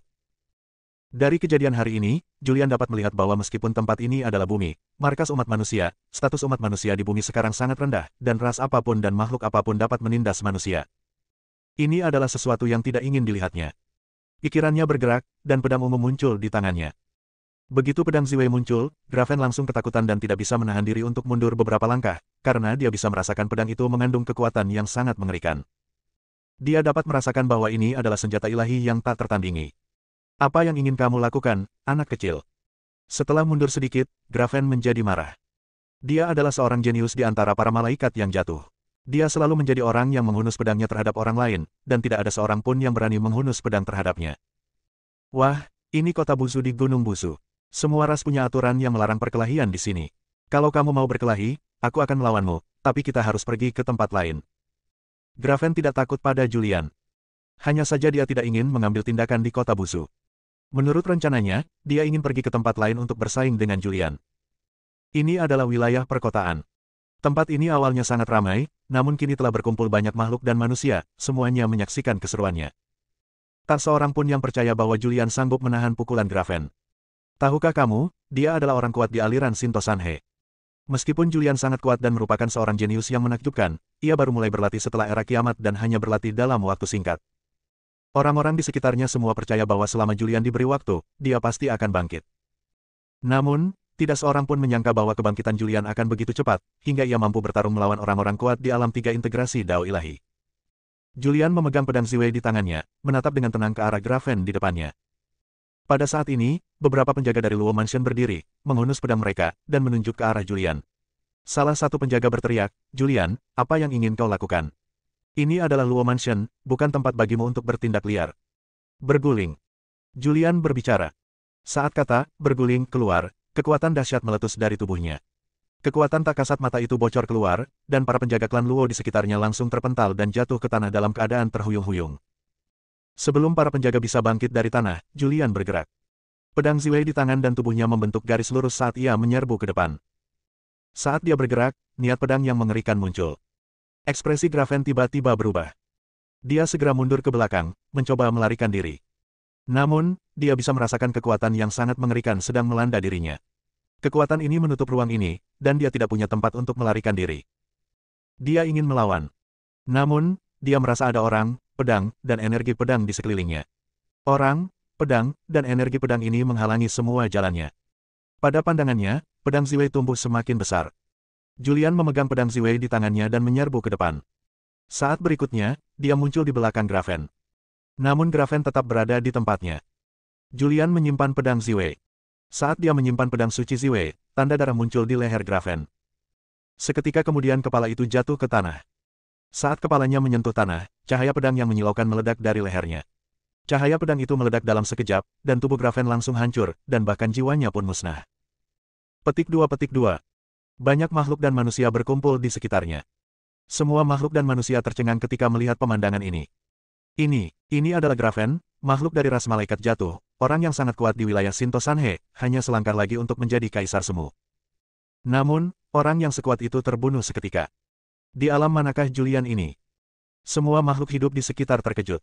Dari kejadian hari ini, Julian dapat melihat bahwa meskipun tempat ini adalah bumi, markas umat manusia, status umat manusia di bumi sekarang sangat rendah, dan ras apapun dan makhluk apapun dapat menindas manusia. Ini adalah sesuatu yang tidak ingin dilihatnya. Pikirannya bergerak, dan pedang ungu muncul di tangannya. Begitu pedang Ziwei muncul, Graven langsung ketakutan dan tidak bisa menahan diri untuk mundur beberapa langkah, karena dia bisa merasakan pedang itu mengandung kekuatan yang sangat mengerikan. Dia dapat merasakan bahwa ini adalah senjata ilahi yang tak tertandingi. Apa yang ingin kamu lakukan, anak kecil? Setelah mundur sedikit, Graven menjadi marah. Dia adalah seorang jenius di antara para malaikat yang jatuh. Dia selalu menjadi orang yang menghunus pedangnya terhadap orang lain, dan tidak ada seorang pun yang berani menghunus pedang terhadapnya. Wah, ini kota busu di Gunung Busu. Semua ras punya aturan yang melarang perkelahian di sini. Kalau kamu mau berkelahi, aku akan melawanmu, tapi kita harus pergi ke tempat lain. Graven tidak takut pada Julian. Hanya saja dia tidak ingin mengambil tindakan di kota busu. Menurut rencananya, dia ingin pergi ke tempat lain untuk bersaing dengan Julian. Ini adalah wilayah perkotaan. Tempat ini awalnya sangat ramai, namun kini telah berkumpul banyak makhluk dan manusia, semuanya menyaksikan keseruannya. Tak seorang pun yang percaya bahwa Julian sanggup menahan pukulan Graven. Tahukah kamu, dia adalah orang kuat di aliran Shinto Sanhe. Meskipun Julian sangat kuat dan merupakan seorang jenius yang menakjubkan, ia baru mulai berlatih setelah era kiamat dan hanya berlatih dalam waktu singkat. Orang-orang di sekitarnya semua percaya bahwa selama Julian diberi waktu, dia pasti akan bangkit. Namun, tidak seorang pun menyangka bahwa kebangkitan Julian akan begitu cepat, hingga ia mampu bertarung melawan orang-orang kuat di alam 3 integrasi Dao Ilahi. Julian memegang pedang Ziwei di tangannya, menatap dengan tenang ke arah Graven di depannya. Pada saat ini, beberapa penjaga dari Luo Mansion berdiri, menghunus pedang mereka, dan menunjuk ke arah Julian. Salah satu penjaga berteriak, Julian, apa yang ingin kau lakukan? Ini adalah Luo Mansion, bukan tempat bagimu untuk bertindak liar. Berguling. Julian berbicara. Saat kata, berguling, keluar, kekuatan dahsyat meletus dari tubuhnya. Kekuatan tak kasat mata itu bocor keluar, dan para penjaga klan Luo di sekitarnya langsung terpental dan jatuh ke tanah dalam keadaan terhuyung-huyung. Sebelum para penjaga bisa bangkit dari tanah, Julian bergerak. Pedang Ziwei di tangan dan tubuhnya membentuk garis lurus saat ia menyerbu ke depan. Saat dia bergerak, niat pedang yang mengerikan muncul. Ekspresi Graven tiba-tiba berubah. Dia segera mundur ke belakang, mencoba melarikan diri. Namun, dia bisa merasakan kekuatan yang sangat mengerikan sedang melanda dirinya. Kekuatan ini menutup ruang ini, dan dia tidak punya tempat untuk melarikan diri. Dia ingin melawan. Namun, dia merasa ada orang, pedang, dan energi pedang di sekelilingnya. Orang, pedang, dan energi pedang ini menghalangi semua jalannya. Pada pandangannya, pedang Ziwei tumbuh semakin besar. Julian memegang pedang Ziwei di tangannya dan menyerbu ke depan. Saat berikutnya, dia muncul di belakang Graven. Namun Graven tetap berada di tempatnya. Julian menyimpan pedang Ziwei. Saat dia menyimpan pedang suci Ziwei, tanda darah muncul di leher Graven. Seketika kemudian kepala itu jatuh ke tanah. Saat kepalanya menyentuh tanah, cahaya pedang yang menyilaukan meledak dari lehernya. Cahaya pedang itu meledak dalam sekejap, dan tubuh Graven langsung hancur, dan bahkan jiwanya pun musnah. Petik 2. Banyak makhluk dan manusia berkumpul di sekitarnya. Semua makhluk dan manusia tercengang ketika melihat pemandangan ini. Ini adalah Graven, makhluk dari ras malaikat jatuh, orang yang sangat kuat di wilayah Shinto Sanhe, hanya selangkah lagi untuk menjadi kaisar semu. Namun, orang yang sekuat itu terbunuh seketika. Di alam manakah Julian ini? Semua makhluk hidup di sekitar terkejut.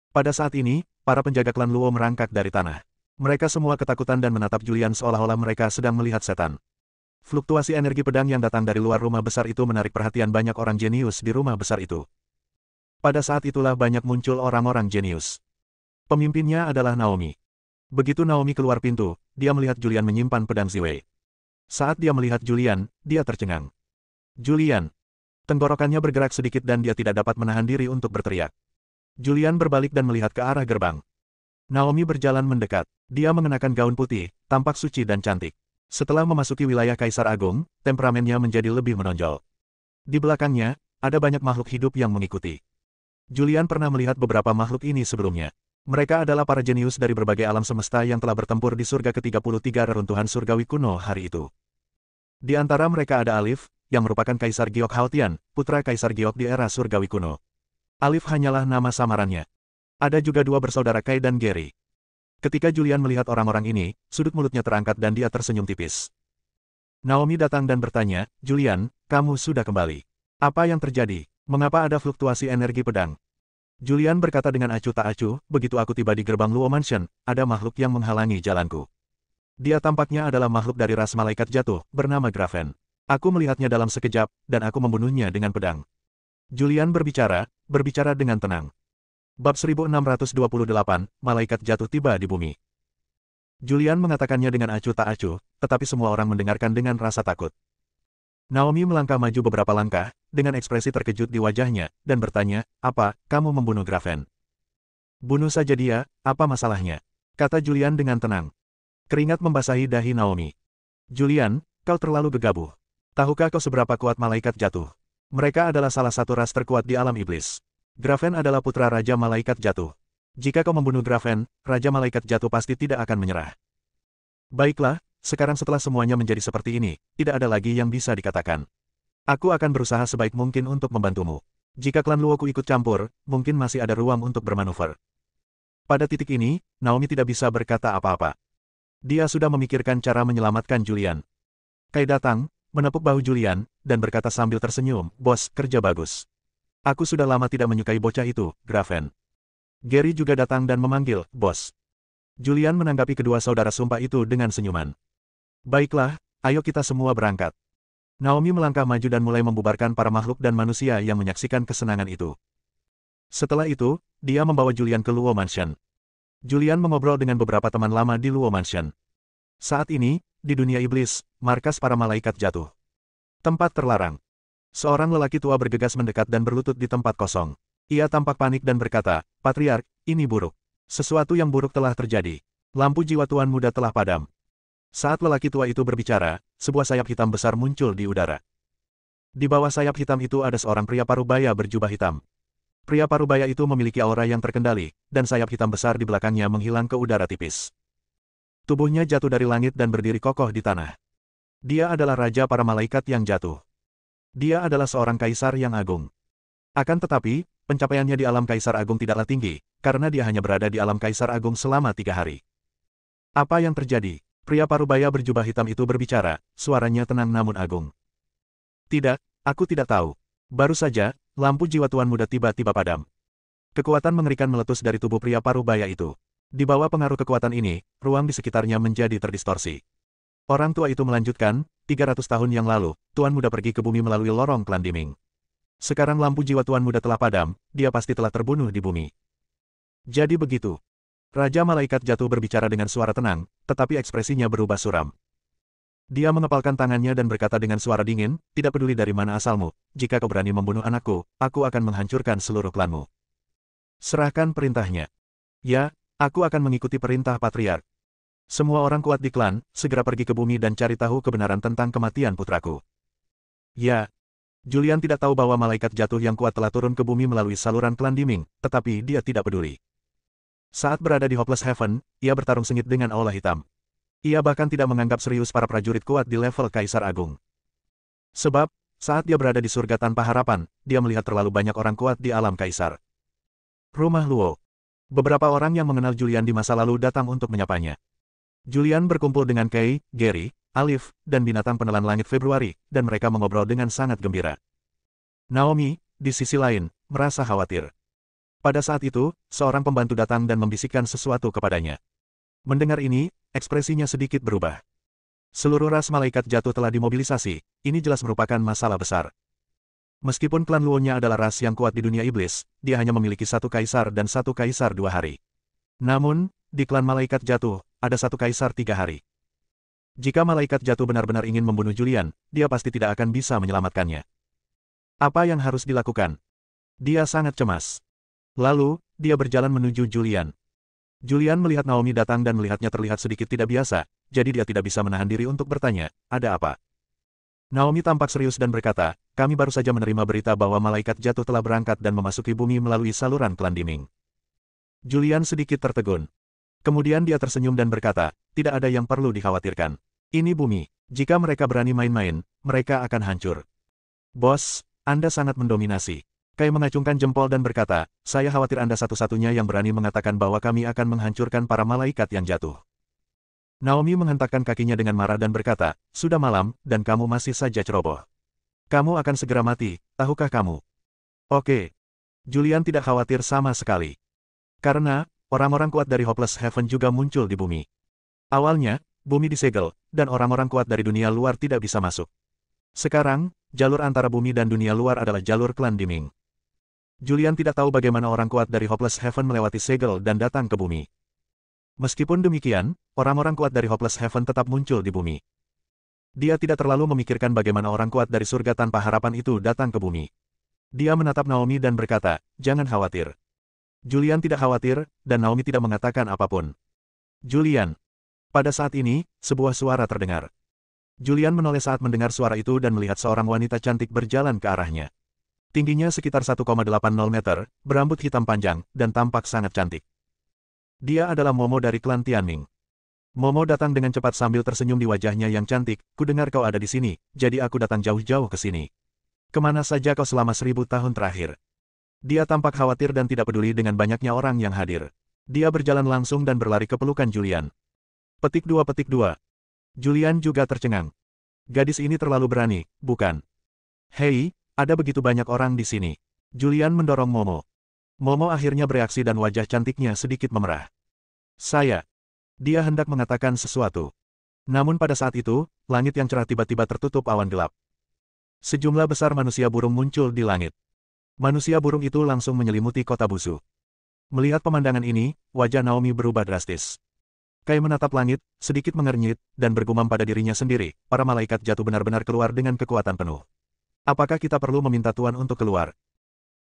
Pada saat ini, para penjaga klan Luo merangkak dari tanah. Mereka semua ketakutan dan menatap Julian seolah-olah mereka sedang melihat setan. Fluktuasi energi pedang yang datang dari luar rumah besar itu menarik perhatian banyak orang jenius di rumah besar itu. Pada saat itulah banyak muncul orang-orang jenius. Pemimpinnya adalah Naomi. Begitu Naomi keluar pintu, dia melihat Julian menyimpan pedang Ziwei. Saat dia melihat Julian, dia tercengang. Julian. Tenggorokannya bergerak sedikit dan dia tidak dapat menahan diri untuk berteriak. Julian berbalik dan melihat ke arah gerbang. Naomi berjalan mendekat. Dia mengenakan gaun putih, tampak suci dan cantik. Setelah memasuki wilayah Kaisar Agung, temperamennya menjadi lebih menonjol. Di belakangnya, ada banyak makhluk hidup yang mengikuti. Julian pernah melihat beberapa makhluk ini sebelumnya. Mereka adalah para jenius dari berbagai alam semesta yang telah bertempur di surga ke-33 reruntuhan surgawi kuno hari itu. Di antara mereka ada Alif, yang merupakan Kaisar Giok Haotian, putra Kaisar Giok di era surgawi kuno. Alif hanyalah nama samarannya. Ada juga dua bersaudara Kai dan Gary. Ketika Julian melihat orang-orang ini, sudut mulutnya terangkat dan dia tersenyum tipis. Naomi datang dan bertanya, Julian, kamu sudah kembali. Apa yang terjadi? Mengapa ada fluktuasi energi pedang? Julian berkata dengan acuh tak acuh, begitu aku tiba di gerbang Luo Mansion, ada makhluk yang menghalangi jalanku. Dia tampaknya adalah makhluk dari ras malaikat jatuh, bernama Graven. Aku melihatnya dalam sekejap, dan aku membunuhnya dengan pedang. Julian berbicara dengan tenang. Bab 1628, Malaikat Jatuh tiba di bumi. Julian mengatakannya dengan acuh tak acuh, tetapi semua orang mendengarkan dengan rasa takut. Naomi melangkah maju beberapa langkah, dengan ekspresi terkejut di wajahnya, dan bertanya, apa, kamu membunuh Graven? Bunuh saja dia, apa masalahnya? Kata Julian dengan tenang. Keringat membasahi dahi Naomi. Julian, kau terlalu gegabah. Tahukah kau seberapa kuat Malaikat Jatuh? Mereka adalah salah satu ras terkuat di alam iblis. Graven adalah putra Raja Malaikat Jatuh. Jika kau membunuh Graven, Raja Malaikat Jatuh pasti tidak akan menyerah. Baiklah, sekarang setelah semuanya menjadi seperti ini, tidak ada lagi yang bisa dikatakan. Aku akan berusaha sebaik mungkin untuk membantumu. Jika klan Luoku ikut campur, mungkin masih ada ruang untuk bermanuver. Pada titik ini, Naomi tidak bisa berkata apa-apa. Dia sudah memikirkan cara menyelamatkan Julian. Kai datang, menepuk bahu Julian, dan berkata sambil tersenyum, bos, kerja bagus. Aku sudah lama tidak menyukai bocah itu, Graven. Gary juga datang dan memanggil, bos. Julian menanggapi kedua saudara sumpah itu dengan senyuman. Baiklah, ayo kita semua berangkat. Naomi melangkah maju dan mulai membubarkan para makhluk dan manusia yang menyaksikan kesenangan itu. Setelah itu, dia membawa Julian ke Luo Mansion. Julian mengobrol dengan beberapa teman lama di Luo Mansion. Saat ini, di dunia iblis, markas para malaikat jatuh. Tempat terlarang. Seorang lelaki tua bergegas mendekat dan berlutut di tempat kosong. Ia tampak panik dan berkata, Patriark, ini buruk. Sesuatu yang buruk telah terjadi. Lampu jiwa Tuan Muda telah padam. Saat lelaki tua itu berbicara, sebuah sayap hitam besar muncul di udara. Di bawah sayap hitam itu ada seorang pria parubaya berjubah hitam. Pria parubaya itu memiliki aura yang terkendali, dan sayap hitam besar di belakangnya menghilang ke udara tipis. Tubuhnya jatuh dari langit dan berdiri kokoh di tanah. Dia adalah Raja para Malaikat yang jatuh. Dia adalah seorang kaisar yang agung. Akan tetapi, pencapaiannya di alam kaisar agung tidaklah tinggi, karena dia hanya berada di alam kaisar agung selama 3 hari. Apa yang terjadi? Pria parubaya berjubah hitam itu berbicara, suaranya tenang namun agung. Tidak, aku tidak tahu. Baru saja, lampu jiwa Tuan Muda tiba-tiba padam. Kekuatan mengerikan meletus dari tubuh pria parubaya itu. Di bawah pengaruh kekuatan ini, ruang di sekitarnya menjadi terdistorsi. Orang tua itu melanjutkan, 300 tahun yang lalu, Tuan Muda pergi ke bumi melalui lorong klan Diming. Sekarang lampu jiwa Tuan Muda telah padam, dia pasti telah terbunuh di bumi. Jadi begitu. Raja Malaikat Jatuh berbicara dengan suara tenang, tetapi ekspresinya berubah suram. Dia mengepalkan tangannya dan berkata dengan suara dingin, tidak peduli dari mana asalmu, jika kau berani membunuh anakku, aku akan menghancurkan seluruh klanmu. Serahkan perintahnya. Ya, aku akan mengikuti perintah Patriark. Semua orang kuat di klan, segera pergi ke bumi dan cari tahu kebenaran tentang kematian putraku. Ya. Julian tidak tahu bahwa malaikat jatuh yang kuat telah turun ke bumi melalui saluran klan Diming, tetapi dia tidak peduli. Saat berada di Hopeless Heaven, ia bertarung sengit dengan aula hitam. Ia bahkan tidak menganggap serius para prajurit kuat di level Kaisar Agung. Sebab, saat dia berada di surga tanpa harapan, dia melihat terlalu banyak orang kuat di alam Kaisar. Rumah Luo. Beberapa orang yang mengenal Julian di masa lalu datang untuk menyapanya. Julian berkumpul dengan Kai, Gary, Alif, dan binatang penelan langit Februari, dan mereka mengobrol dengan sangat gembira. Naomi, di sisi lain, merasa khawatir. Pada saat itu, seorang pembantu datang dan membisikkan sesuatu kepadanya. Mendengar ini, ekspresinya sedikit berubah. Seluruh ras malaikat jatuh telah dimobilisasi, ini jelas merupakan masalah besar. Meskipun klan Luo-nya adalah ras yang kuat di dunia iblis, dia hanya memiliki satu kaisar dan satu kaisar 2 hari. Namun, di klan malaikat jatuh, ada satu kaisar 3 hari. Jika malaikat jatuh benar-benar ingin membunuh Julian, dia pasti tidak akan bisa menyelamatkannya. Apa yang harus dilakukan? Dia sangat cemas. Lalu, dia berjalan menuju Julian. Julian melihat Naomi datang dan melihatnya terlihat sedikit tidak biasa, jadi dia tidak bisa menahan diri untuk bertanya, ada apa? Naomi tampak serius dan berkata, kami baru saja menerima berita bahwa malaikat jatuh telah berangkat dan memasuki bumi melalui saluran klan Diming. Julian sedikit tertegun. Kemudian dia tersenyum dan berkata, tidak ada yang perlu dikhawatirkan. Ini bumi, jika mereka berani main-main, mereka akan hancur. Bos, Anda sangat mendominasi. Kai mengacungkan jempol dan berkata, saya khawatir Anda satu-satunya yang berani mengatakan bahwa kami akan menghancurkan para malaikat yang jatuh. Naomi menghentakkan kakinya dengan marah dan berkata, sudah malam, dan kamu masih saja ceroboh. Kamu akan segera mati, tahukah kamu? Oke. Julian tidak khawatir sama sekali. Karena, orang-orang kuat dari Hopeless Heaven juga muncul di bumi. Awalnya, bumi disegel, dan orang-orang kuat dari dunia luar tidak bisa masuk. Sekarang, jalur antara bumi dan dunia luar adalah jalur klan Diming. Julian tidak tahu bagaimana orang kuat dari Hopeless Heaven melewati segel dan datang ke bumi. Meskipun demikian, orang-orang kuat dari Hopeless Heaven tetap muncul di bumi. Dia tidak terlalu memikirkan bagaimana orang kuat dari surga tanpa harapan itu datang ke bumi. Dia menatap Naomi dan berkata, jangan khawatir. Julian tidak khawatir, dan Naomi tidak mengatakan apapun. Julian. Pada saat ini, sebuah suara terdengar. Julian menoleh saat mendengar suara itu dan melihat seorang wanita cantik berjalan ke arahnya. Tingginya sekitar 1,80 meter, berambut hitam panjang, dan tampak sangat cantik. Dia adalah Momo dari klan Tianming. Momo datang dengan cepat sambil tersenyum di wajahnya yang cantik, ku dengar kau ada di sini, jadi aku datang jauh-jauh ke sini. Kemana saja kau selama 1000 tahun terakhir? Dia tampak khawatir dan tidak peduli dengan banyaknya orang yang hadir. Dia berjalan langsung dan berlari ke pelukan Julian. Petik 2. Julian juga tercengang. Gadis ini terlalu berani, bukan? Hei, ada begitu banyak orang di sini. Julian mendorong Momo. Momo akhirnya bereaksi dan wajah cantiknya sedikit memerah. Dia hendak mengatakan sesuatu. Namun pada saat itu, langit yang cerah tiba-tiba tertutup awan gelap. Sejumlah besar manusia burung muncul di langit. Manusia burung itu langsung menyelimuti kota Busu. Melihat pemandangan ini, wajah Naomi berubah drastis. Kai menatap langit, sedikit mengernyit, dan bergumam pada dirinya sendiri, para malaikat jatuh benar-benar keluar dengan kekuatan penuh. Apakah kita perlu meminta Tuan untuk keluar?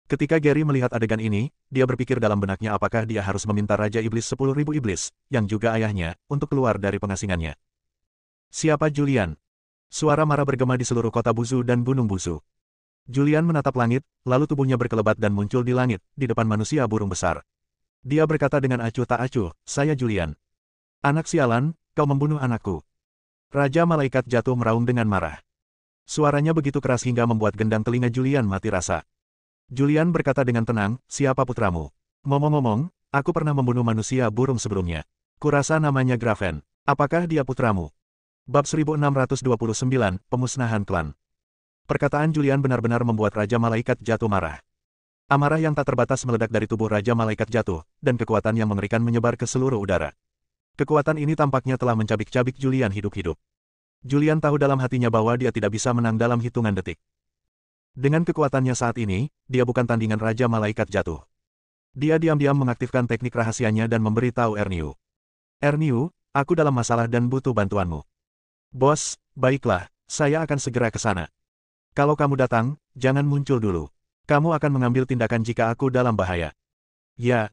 Ketika Gary melihat adegan ini, dia berpikir dalam benaknya apakah dia harus meminta Raja Iblis 10.000 Iblis, yang juga ayahnya, untuk keluar dari pengasingannya. Siapa Julian? Suara marah bergema di seluruh kota Busu dan Gunung Busu. Julian menatap langit, lalu tubuhnya berkelebat dan muncul di langit, di depan manusia burung besar. Dia berkata dengan acuh tak acuh, saya Julian. Anak sialan, kau membunuh anakku. Raja Malaikat jatuh meraung dengan marah. Suaranya begitu keras hingga membuat gendang telinga Julian mati rasa. Julian berkata dengan tenang, siapa putramu? Ngomong-ngomong, aku pernah membunuh manusia burung sebelumnya. Kurasa namanya Graven. Apakah dia putramu? Bab 1629, Pemusnahan Klan. Perkataan Julian benar-benar membuat Raja Malaikat jatuh marah. Amarah yang tak terbatas meledak dari tubuh Raja Malaikat jatuh, dan kekuatan yang mengerikan menyebar ke seluruh udara. Kekuatan ini tampaknya telah mencabik-cabik Julian hidup-hidup. Julian tahu dalam hatinya bahwa dia tidak bisa menang dalam hitungan detik. Dengan kekuatannya saat ini, dia bukan tandingan Raja Malaikat jatuh. Dia diam-diam mengaktifkan teknik rahasianya dan memberitahu Erniu. Erniu, aku dalam masalah dan butuh bantuanmu. Bos, baiklah, saya akan segera ke sana. Kalau kamu datang, jangan muncul dulu. Kamu akan mengambil tindakan jika aku dalam bahaya. Ya.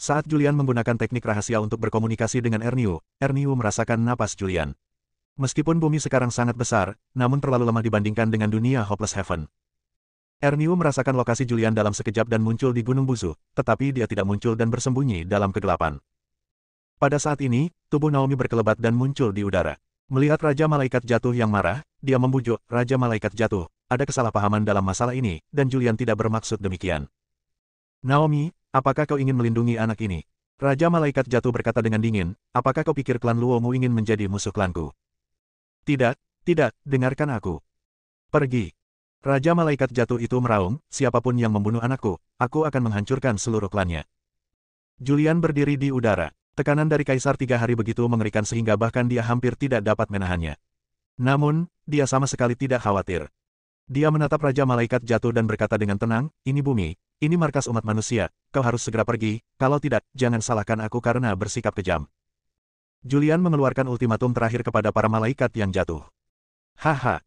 Saat Julian menggunakan teknik rahasia untuk berkomunikasi dengan Erniu, Erniu merasakan napas Julian. Meskipun bumi sekarang sangat besar, namun terlalu lemah dibandingkan dengan dunia Hopeless Heaven. Erniu merasakan lokasi Julian dalam sekejap dan muncul di Gunung Busu, tetapi dia tidak muncul dan bersembunyi dalam kegelapan. Pada saat ini, tubuh Naomi berkelebat dan muncul di udara. Melihat Raja Malaikat jatuh yang marah, dia membujuk, Raja Malaikat jatuh, ada kesalahpahaman dalam masalah ini, dan Julian tidak bermaksud demikian. Naomi, apakah kau ingin melindungi anak ini? Raja Malaikat jatuh berkata dengan dingin, apakah kau pikir klan Luomu ingin menjadi musuh klanku? Tidak, dengarkan aku. Pergi. Raja Malaikat Jatuh itu meraung, siapapun yang membunuh anakku, aku akan menghancurkan seluruh klannya. Julian berdiri di udara. Tekanan dari Kaisar 3 hari begitu mengerikan sehingga bahkan dia hampir tidak dapat menahannya. Namun, dia sama sekali tidak khawatir. Dia menatap Raja Malaikat Jatuh dan berkata dengan tenang, ini bumi, ini markas umat manusia, kau harus segera pergi, kalau tidak, jangan salahkan aku karena bersikap kejam. Julian mengeluarkan ultimatum terakhir kepada para malaikat yang jatuh. Haha.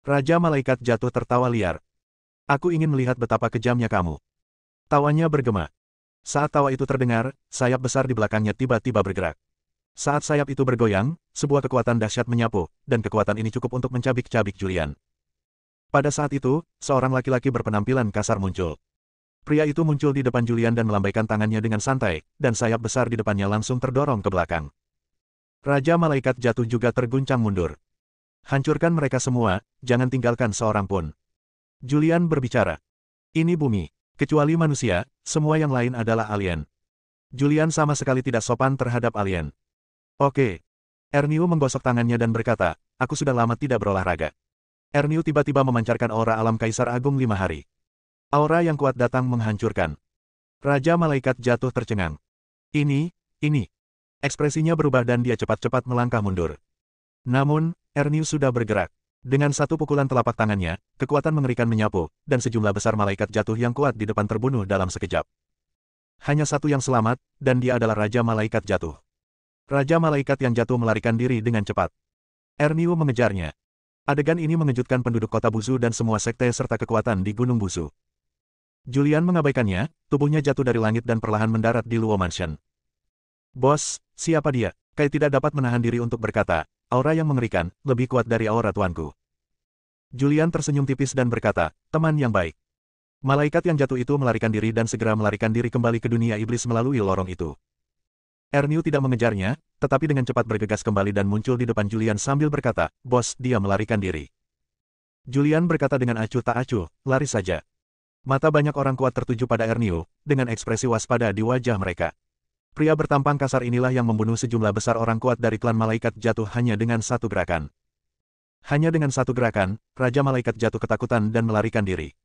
Raja Malaikat Jatuh tertawa liar. Aku ingin melihat betapa kejamnya kamu. Tawanya bergema. Saat tawa itu terdengar, sayap besar di belakangnya tiba-tiba bergerak. Saat sayap itu bergoyang, sebuah kekuatan dahsyat menyapu, dan kekuatan ini cukup untuk mencabik-cabik Julian. Pada saat itu, seorang laki-laki berpenampilan kasar muncul. Pria itu muncul di depan Julian dan melambaikan tangannya dengan santai, dan sayap besar di depannya langsung terdorong ke belakang. Raja Malaikat Jatuh juga terguncang mundur. Hancurkan mereka semua, jangan tinggalkan seorang pun. Julian berbicara. Ini bumi. Kecuali manusia, semua yang lain adalah alien. Julian sama sekali tidak sopan terhadap alien. Oke. Erniu menggosok tangannya dan berkata, aku sudah lama tidak berolahraga. Erniu tiba-tiba memancarkan aura alam Kaisar Agung 5 hari. Aura yang kuat datang menghancurkan. Raja Malaikat Jatuh tercengang. Ini. Ekspresinya berubah dan dia cepat-cepat melangkah mundur. Namun, Erniu sudah bergerak. Dengan satu pukulan telapak tangannya, kekuatan mengerikan menyapu, dan sejumlah besar malaikat jatuh yang kuat di depan terbunuh dalam sekejap. Hanya satu yang selamat, dan dia adalah Raja Malaikat Jatuh. Raja Malaikat yang jatuh melarikan diri dengan cepat. Erniu mengejarnya. Adegan ini mengejutkan penduduk kota Busu dan semua sekte serta kekuatan di Gunung Busu. Julian mengabaikannya, tubuhnya jatuh dari langit dan perlahan mendarat di Luo Mansion. Bos, siapa dia? Kai tidak dapat menahan diri untuk berkata, aura yang mengerikan, lebih kuat dari aura tuanku. Julian tersenyum tipis dan berkata, teman yang baik. Malaikat yang jatuh itu melarikan diri dan segera melarikan diri kembali ke dunia iblis melalui lorong itu. Erniu tidak mengejarnya, tetapi dengan cepat bergegas kembali dan muncul di depan Julian sambil berkata, bos, dia melarikan diri. Julian berkata dengan acuh tak acuh, lari saja. Mata banyak orang kuat tertuju pada Erniu, dengan ekspresi waspada di wajah mereka. Pria bertampang kasar inilah yang membunuh sejumlah besar orang kuat dari klan malaikat jatuh hanya dengan satu gerakan. Hanya dengan satu gerakan, Raja Malaikat Jatuh ketakutan dan melarikan diri.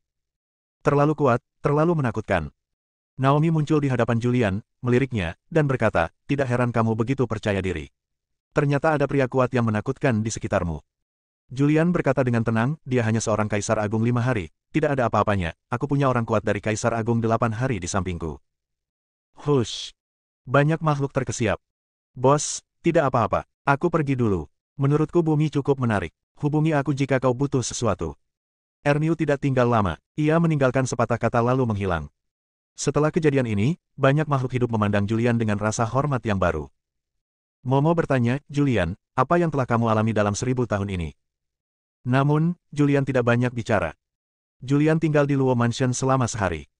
Terlalu kuat, terlalu menakutkan. Naomi muncul di hadapan Julian, meliriknya, dan berkata, tidak heran kamu begitu percaya diri. Ternyata ada pria kuat yang menakutkan di sekitarmu. Julian berkata dengan tenang, dia hanya seorang Kaisar Agung 5 hari, tidak ada apa-apanya, aku punya orang kuat dari Kaisar Agung 8 hari di sampingku. Hush. Banyak makhluk terkesiap. Bos, tidak apa-apa. Aku pergi dulu. Menurutku bumi cukup menarik. Hubungi aku jika kau butuh sesuatu. Erniu tidak tinggal lama. Ia meninggalkan sepatah kata lalu menghilang. Setelah kejadian ini, banyak makhluk hidup memandang Julian dengan rasa hormat yang baru. Momo bertanya, Julian, apa yang telah kamu alami dalam 1000 tahun ini? Namun, Julian tidak banyak bicara. Julian tinggal di Luo Mansion selama sehari.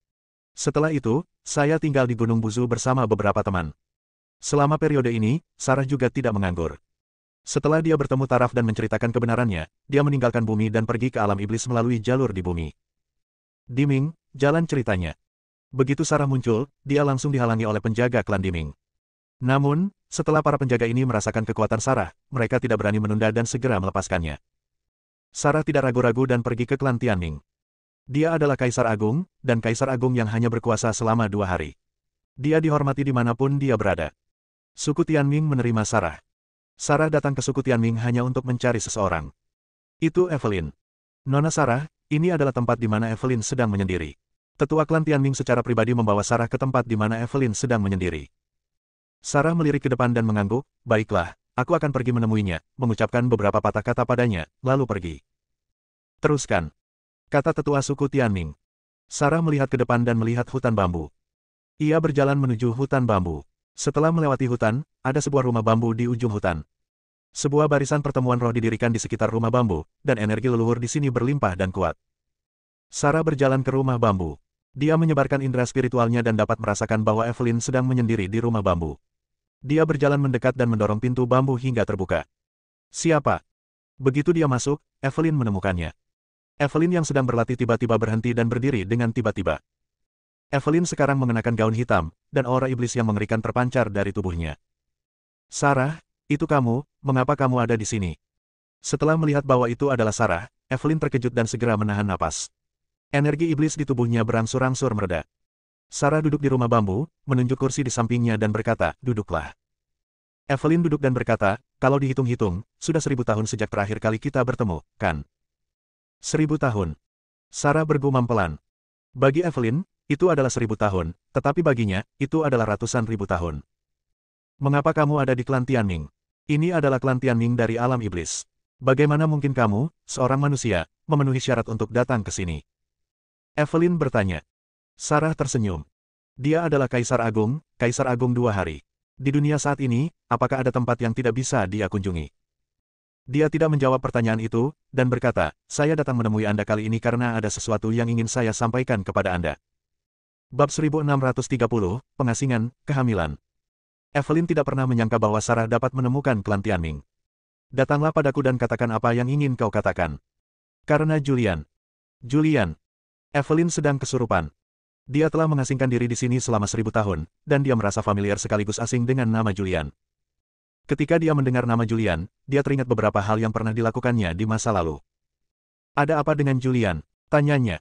Setelah itu, saya tinggal di Gunung Busu bersama beberapa teman. Selama periode ini, Sarah juga tidak menganggur. Setelah dia bertemu Taraf dan menceritakan kebenarannya, dia meninggalkan bumi dan pergi ke alam iblis melalui jalur di bumi. Diming, jalan ceritanya. Begitu Sarah muncul, dia langsung dihalangi oleh penjaga klan Diming. Namun, setelah para penjaga ini merasakan kekuatan Sarah, mereka tidak berani menunda dan segera melepaskannya. Sarah tidak ragu-ragu dan pergi ke klan Tianming. Dia adalah Kaisar Agung, dan Kaisar Agung yang hanya berkuasa selama 2 hari. Dia dihormati dimanapun dia berada. Suku Tianming menerima Sarah. Sarah datang ke suku Tianming hanya untuk mencari seseorang. Itu Evelyn. Nona Sarah, ini adalah tempat di mana Evelyn sedang menyendiri. Tetua klan Tianming secara pribadi membawa Sarah ke tempat di mana Evelyn sedang menyendiri. Sarah melirik ke depan dan mengangguk, baiklah, aku akan pergi menemuinya, mengucapkan beberapa patah kata padanya, lalu pergi. Teruskan. Kata tetua suku Tianming. Sarah melihat ke depan dan melihat hutan bambu. Ia berjalan menuju hutan bambu. Setelah melewati hutan, ada sebuah rumah bambu di ujung hutan. Sebuah barisan pertemuan roh didirikan di sekitar rumah bambu, dan energi leluhur di sini berlimpah dan kuat. Sarah berjalan ke rumah bambu. Dia menyebarkan indera spiritualnya dan dapat merasakan bahwa Evelyn sedang menyendiri di rumah bambu. Dia berjalan mendekat dan mendorong pintu bambu hingga terbuka. Siapa? Begitu dia masuk, Evelyn menemukannya. Evelyn yang sedang berlatih tiba-tiba berhenti dan berdiri dengan tiba-tiba. Evelyn sekarang mengenakan gaun hitam, dan aura iblis yang mengerikan terpancar dari tubuhnya. Sarah, itu kamu, mengapa kamu ada di sini? Setelah melihat bahwa itu adalah Sarah, Evelyn terkejut dan segera menahan napas. Energi iblis di tubuhnya berangsur-angsur mereda. Sarah duduk di rumah bambu, menunjuk kursi di sampingnya dan berkata, "Duduklah." Evelyn duduk dan berkata, "Kalau dihitung-hitung, sudah 1000 tahun sejak terakhir kali kita bertemu, kan?" 1000 tahun. Sarah bergumam pelan. Bagi Evelyn, itu adalah 1000 tahun, tetapi baginya, itu adalah ratusan ribu tahun. "Mengapa kamu ada di klan Tianming? Ini adalah klan Tianming dari alam iblis. Bagaimana mungkin kamu, seorang manusia, memenuhi syarat untuk datang ke sini?" Evelyn bertanya. Sarah tersenyum. Dia adalah Kaisar Agung 2 hari. Di dunia saat ini, apakah ada tempat yang tidak bisa dia kunjungi? Dia tidak menjawab pertanyaan itu, dan berkata, "Saya datang menemui Anda kali ini karena ada sesuatu yang ingin saya sampaikan kepada Anda." Bab 1630, Pengasingan, Kehamilan. Evelyn tidak pernah menyangka bahwa Sarah dapat menemukan klan Tianming. "Datanglah padaku dan katakan apa yang ingin kau katakan." Karena Julian. Evelyn sedang kesurupan. Dia telah mengasingkan diri di sini selama 1000 tahun, dan dia merasa familiar sekaligus asing dengan nama Julian. Ketika dia mendengar nama Julian, dia teringat beberapa hal yang pernah dilakukannya di masa lalu. "Ada apa dengan Julian?" tanyanya.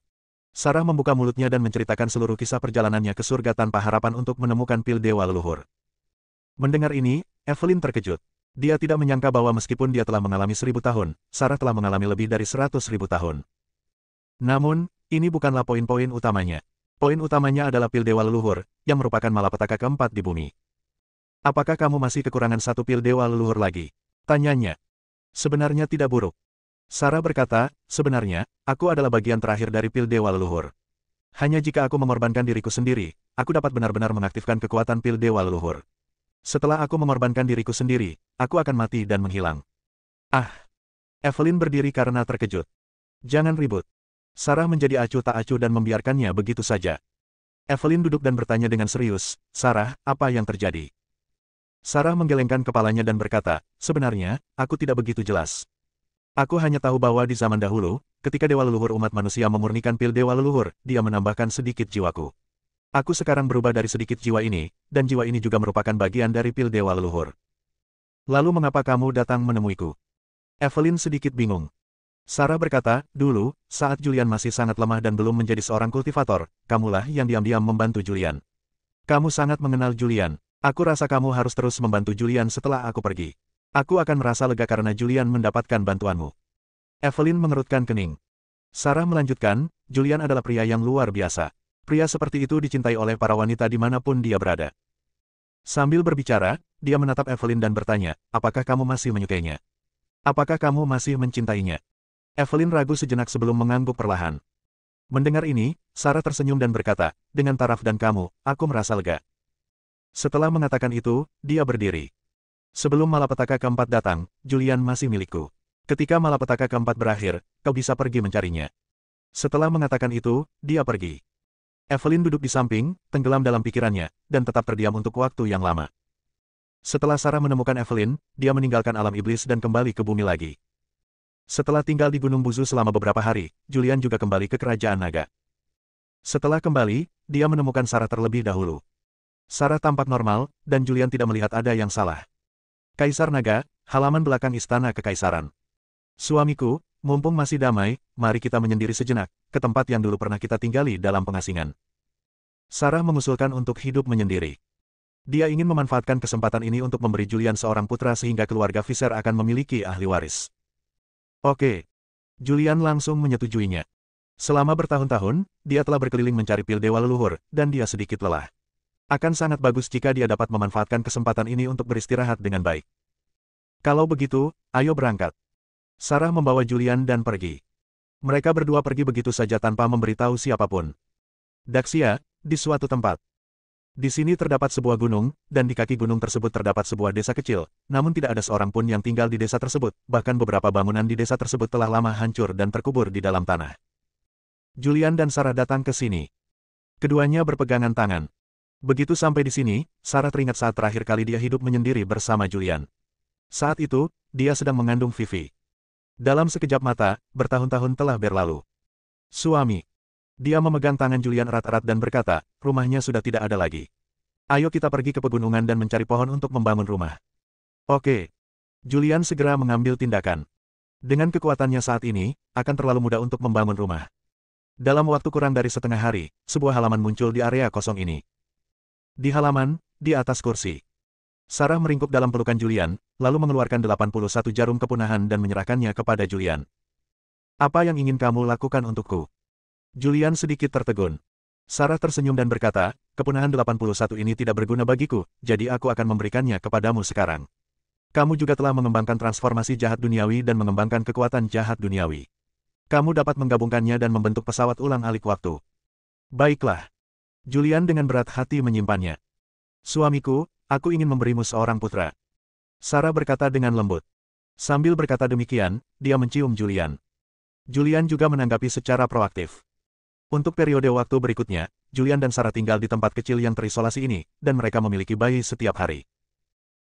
Sarah membuka mulutnya dan menceritakan seluruh kisah perjalanannya ke surga tanpa harapan untuk menemukan pil dewa leluhur. Mendengar ini, Evelyn terkejut. Dia tidak menyangka bahwa meskipun dia telah mengalami 1000 tahun, Sarah telah mengalami lebih dari 100.000 tahun. Namun, ini bukanlah poin-poin utamanya. Poin utamanya adalah pil dewa leluhur, yang merupakan malapetaka keempat di bumi. "Apakah kamu masih kekurangan satu pil dewa leluhur lagi?" tanyanya. "Sebenarnya tidak buruk." Sarah berkata, "Sebenarnya, aku adalah bagian terakhir dari pil dewa leluhur. Hanya jika aku mengorbankan diriku sendiri, aku dapat benar-benar mengaktifkan kekuatan pil dewa leluhur. Setelah aku mengorbankan diriku sendiri, aku akan mati dan menghilang." "Ah!" Evelyn berdiri karena terkejut. "Jangan ribut." Sarah menjadi acuh tak acuh dan membiarkannya begitu saja. Evelyn duduk dan bertanya dengan serius, "Sarah, apa yang terjadi?" Sarah menggelengkan kepalanya dan berkata, "Sebenarnya, aku tidak begitu jelas. Aku hanya tahu bahwa di zaman dahulu, ketika dewa leluhur umat manusia memurnikan pil dewa leluhur, dia menambahkan sedikit jiwaku. Aku sekarang berubah dari sedikit jiwa ini, dan jiwa ini juga merupakan bagian dari pil dewa leluhur. Lalu mengapa kamu datang menemuiku?" Evelyn sedikit bingung. Sarah berkata, "Dulu, saat Julian masih sangat lemah dan belum menjadi seorang kultivator, kamulah yang diam-diam membantu Julian. Kamu sangat mengenal Julian. Aku rasa kamu harus terus membantu Julian setelah aku pergi. Aku akan merasa lega karena Julian mendapatkan bantuanmu." Evelyn mengerutkan kening. Sarah melanjutkan, "Julian adalah pria yang luar biasa. Pria seperti itu dicintai oleh para wanita dimanapun dia berada." Sambil berbicara, dia menatap Evelyn dan bertanya, "Apakah kamu masih menyukainya? Apakah kamu masih mencintainya?" Evelyn ragu sejenak sebelum mengangguk perlahan. Mendengar ini, Sarah tersenyum dan berkata, "Dengan taraf dan kamu, aku merasa lega." Setelah mengatakan itu, dia berdiri. "Sebelum malapetaka keempat datang, Julian masih milikku. Ketika malapetaka keempat berakhir, kau bisa pergi mencarinya." Setelah mengatakan itu, dia pergi. Evelyn duduk di samping, tenggelam dalam pikirannya, dan tetap terdiam untuk waktu yang lama. Setelah Sarah menemukan Evelyn, dia meninggalkan alam iblis dan kembali ke bumi lagi. Setelah tinggal di Gunung Buzu selama beberapa hari, Julian juga kembali ke Kerajaan Naga. Setelah kembali, dia menemukan Sarah terlebih dahulu. Sarah tampak normal, dan Julian tidak melihat ada yang salah. "Kaisar Naga, halaman belakang istana kekaisaran. Suamiku, mumpung masih damai, mari kita menyendiri sejenak, ke tempat yang dulu pernah kita tinggali dalam pengasingan." Sarah mengusulkan untuk hidup menyendiri. Dia ingin memanfaatkan kesempatan ini untuk memberi Julian seorang putra sehingga keluarga Visser akan memiliki ahli waris. "Oke." Julian langsung menyetujuinya. Selama bertahun-tahun, dia telah berkeliling mencari pil dewa leluhur, dan dia sedikit lelah. Akan sangat bagus jika dia dapat memanfaatkan kesempatan ini untuk beristirahat dengan baik. "Kalau begitu, ayo berangkat." Sarah membawa Julian dan pergi. Mereka berdua pergi begitu saja tanpa memberitahu siapapun. Daxia, di suatu tempat. Di sini terdapat sebuah gunung, dan di kaki gunung tersebut terdapat sebuah desa kecil, namun tidak ada seorang pun yang tinggal di desa tersebut, bahkan beberapa bangunan di desa tersebut telah lama hancur dan terkubur di dalam tanah. Julian dan Sarah datang ke sini. Keduanya berpegangan tangan. Begitu sampai di sini, Sarah teringat saat terakhir kali dia hidup menyendiri bersama Julian. Saat itu, dia sedang mengandung Vivi. Dalam sekejap mata, bertahun-tahun telah berlalu. "Suami." Dia memegang tangan Julian erat-erat dan berkata, "Rumahnya sudah tidak ada lagi. Ayo kita pergi ke pegunungan dan mencari pohon untuk membangun rumah." "Oke." Julian segera mengambil tindakan. Dengan kekuatannya saat ini, akan terlalu mudah untuk membangun rumah. Dalam waktu kurang dari setengah hari, sebuah halaman muncul di area kosong ini. Di halaman, di atas kursi. Sarah meringkuk dalam pelukan Julian, lalu mengeluarkan 81 jarum kepunahan dan menyerahkannya kepada Julian. Apa yang ingin kamu lakukan untukku? Julian sedikit tertegun. Sarah tersenyum dan berkata, kepunahan 81 ini tidak berguna bagiku, jadi aku akan memberikannya kepadamu sekarang. Kamu juga telah mengembangkan transformasi jahat duniawi dan mengembangkan kekuatan jahat duniawi. Kamu dapat menggabungkannya dan membentuk pesawat ulang-alik waktu. Baiklah. Julian dengan berat hati menyimpannya. Suamiku, aku ingin memberimu seorang putra. Sarah berkata dengan lembut. Sambil berkata demikian, dia mencium Julian. Julian juga menanggapi secara proaktif. Untuk periode waktu berikutnya, Julian dan Sarah tinggal di tempat kecil yang terisolasi ini, dan mereka memiliki bayi setiap hari.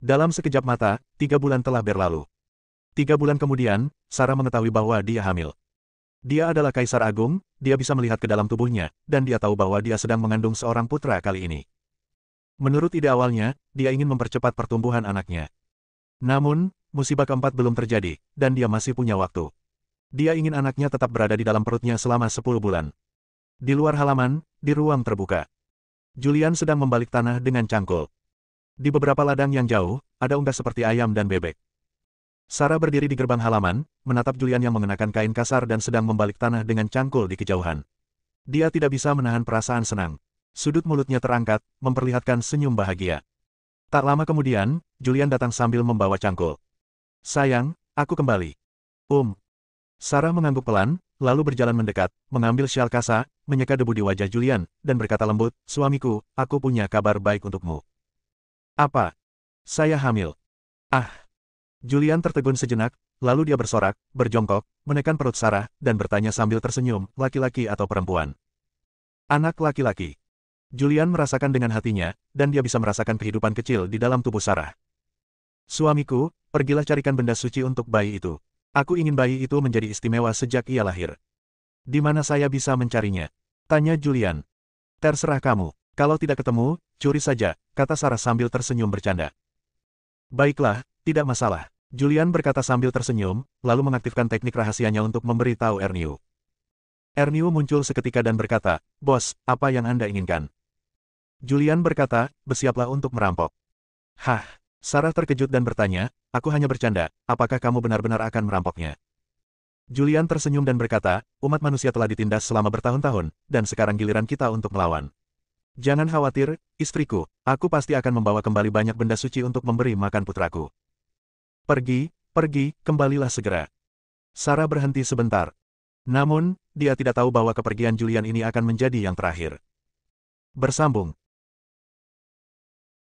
Dalam sekejap mata, 3 bulan telah berlalu. 3 bulan kemudian, Sarah mengetahui bahwa dia hamil. Dia adalah Kaisar Agung, dia bisa melihat ke dalam tubuhnya, dan dia tahu bahwa dia sedang mengandung seorang putra kali ini. Menurut ide awalnya, dia ingin mempercepat pertumbuhan anaknya. Namun, musibah keempat belum terjadi, dan dia masih punya waktu. Dia ingin anaknya tetap berada di dalam perutnya selama 10 bulan. Di luar halaman, di ruang terbuka. Julian sedang membalik tanah dengan cangkul. Di beberapa ladang yang jauh, ada unggas seperti ayam dan bebek. Sarah berdiri di gerbang halaman, menatap Julian yang mengenakan kain kasar dan sedang membalik tanah dengan cangkul di kejauhan. Dia tidak bisa menahan perasaan senang. Sudut mulutnya terangkat, memperlihatkan senyum bahagia. Tak lama kemudian, Julian datang sambil membawa cangkul. Sayang, aku kembali. Sarah mengangguk pelan, lalu berjalan mendekat, mengambil syal kasa, menyeka debu di wajah Julian, dan berkata lembut, suamiku, aku punya kabar baik untukmu. Apa? Saya hamil. Ah! Julian tertegun sejenak, lalu dia bersorak, berjongkok, menekan perut Sarah, dan bertanya sambil tersenyum, laki-laki atau perempuan? Anak laki-laki. Julian merasakan dengan hatinya, dan dia bisa merasakan kehidupan kecil di dalam tubuh Sarah. Suamiku, pergilah carikan benda suci untuk bayi itu. Aku ingin bayi itu menjadi istimewa sejak ia lahir. Di mana saya bisa mencarinya? Tanya Julian. Terserah kamu. Kalau tidak ketemu, curi saja, kata Sarah sambil tersenyum bercanda. Baiklah, tidak masalah. Julian berkata sambil tersenyum, lalu mengaktifkan teknik rahasianya untuk memberitahu Erniu. Erniu muncul seketika dan berkata, Bos, apa yang Anda inginkan? Julian berkata, bersiaplah untuk merampok. Hah? Sarah terkejut dan bertanya, aku hanya bercanda, apakah kamu benar-benar akan merampoknya? Julian tersenyum dan berkata, umat manusia telah ditindas selama bertahun-tahun, dan sekarang giliran kita untuk melawan. Jangan khawatir, istriku, aku pasti akan membawa kembali banyak benda suci untuk memberi makan putraku. Pergi, kembalilah segera. Sarah berhenti sebentar. Namun, dia tidak tahu bahwa kepergian Julian ini akan menjadi yang terakhir. Bersambung.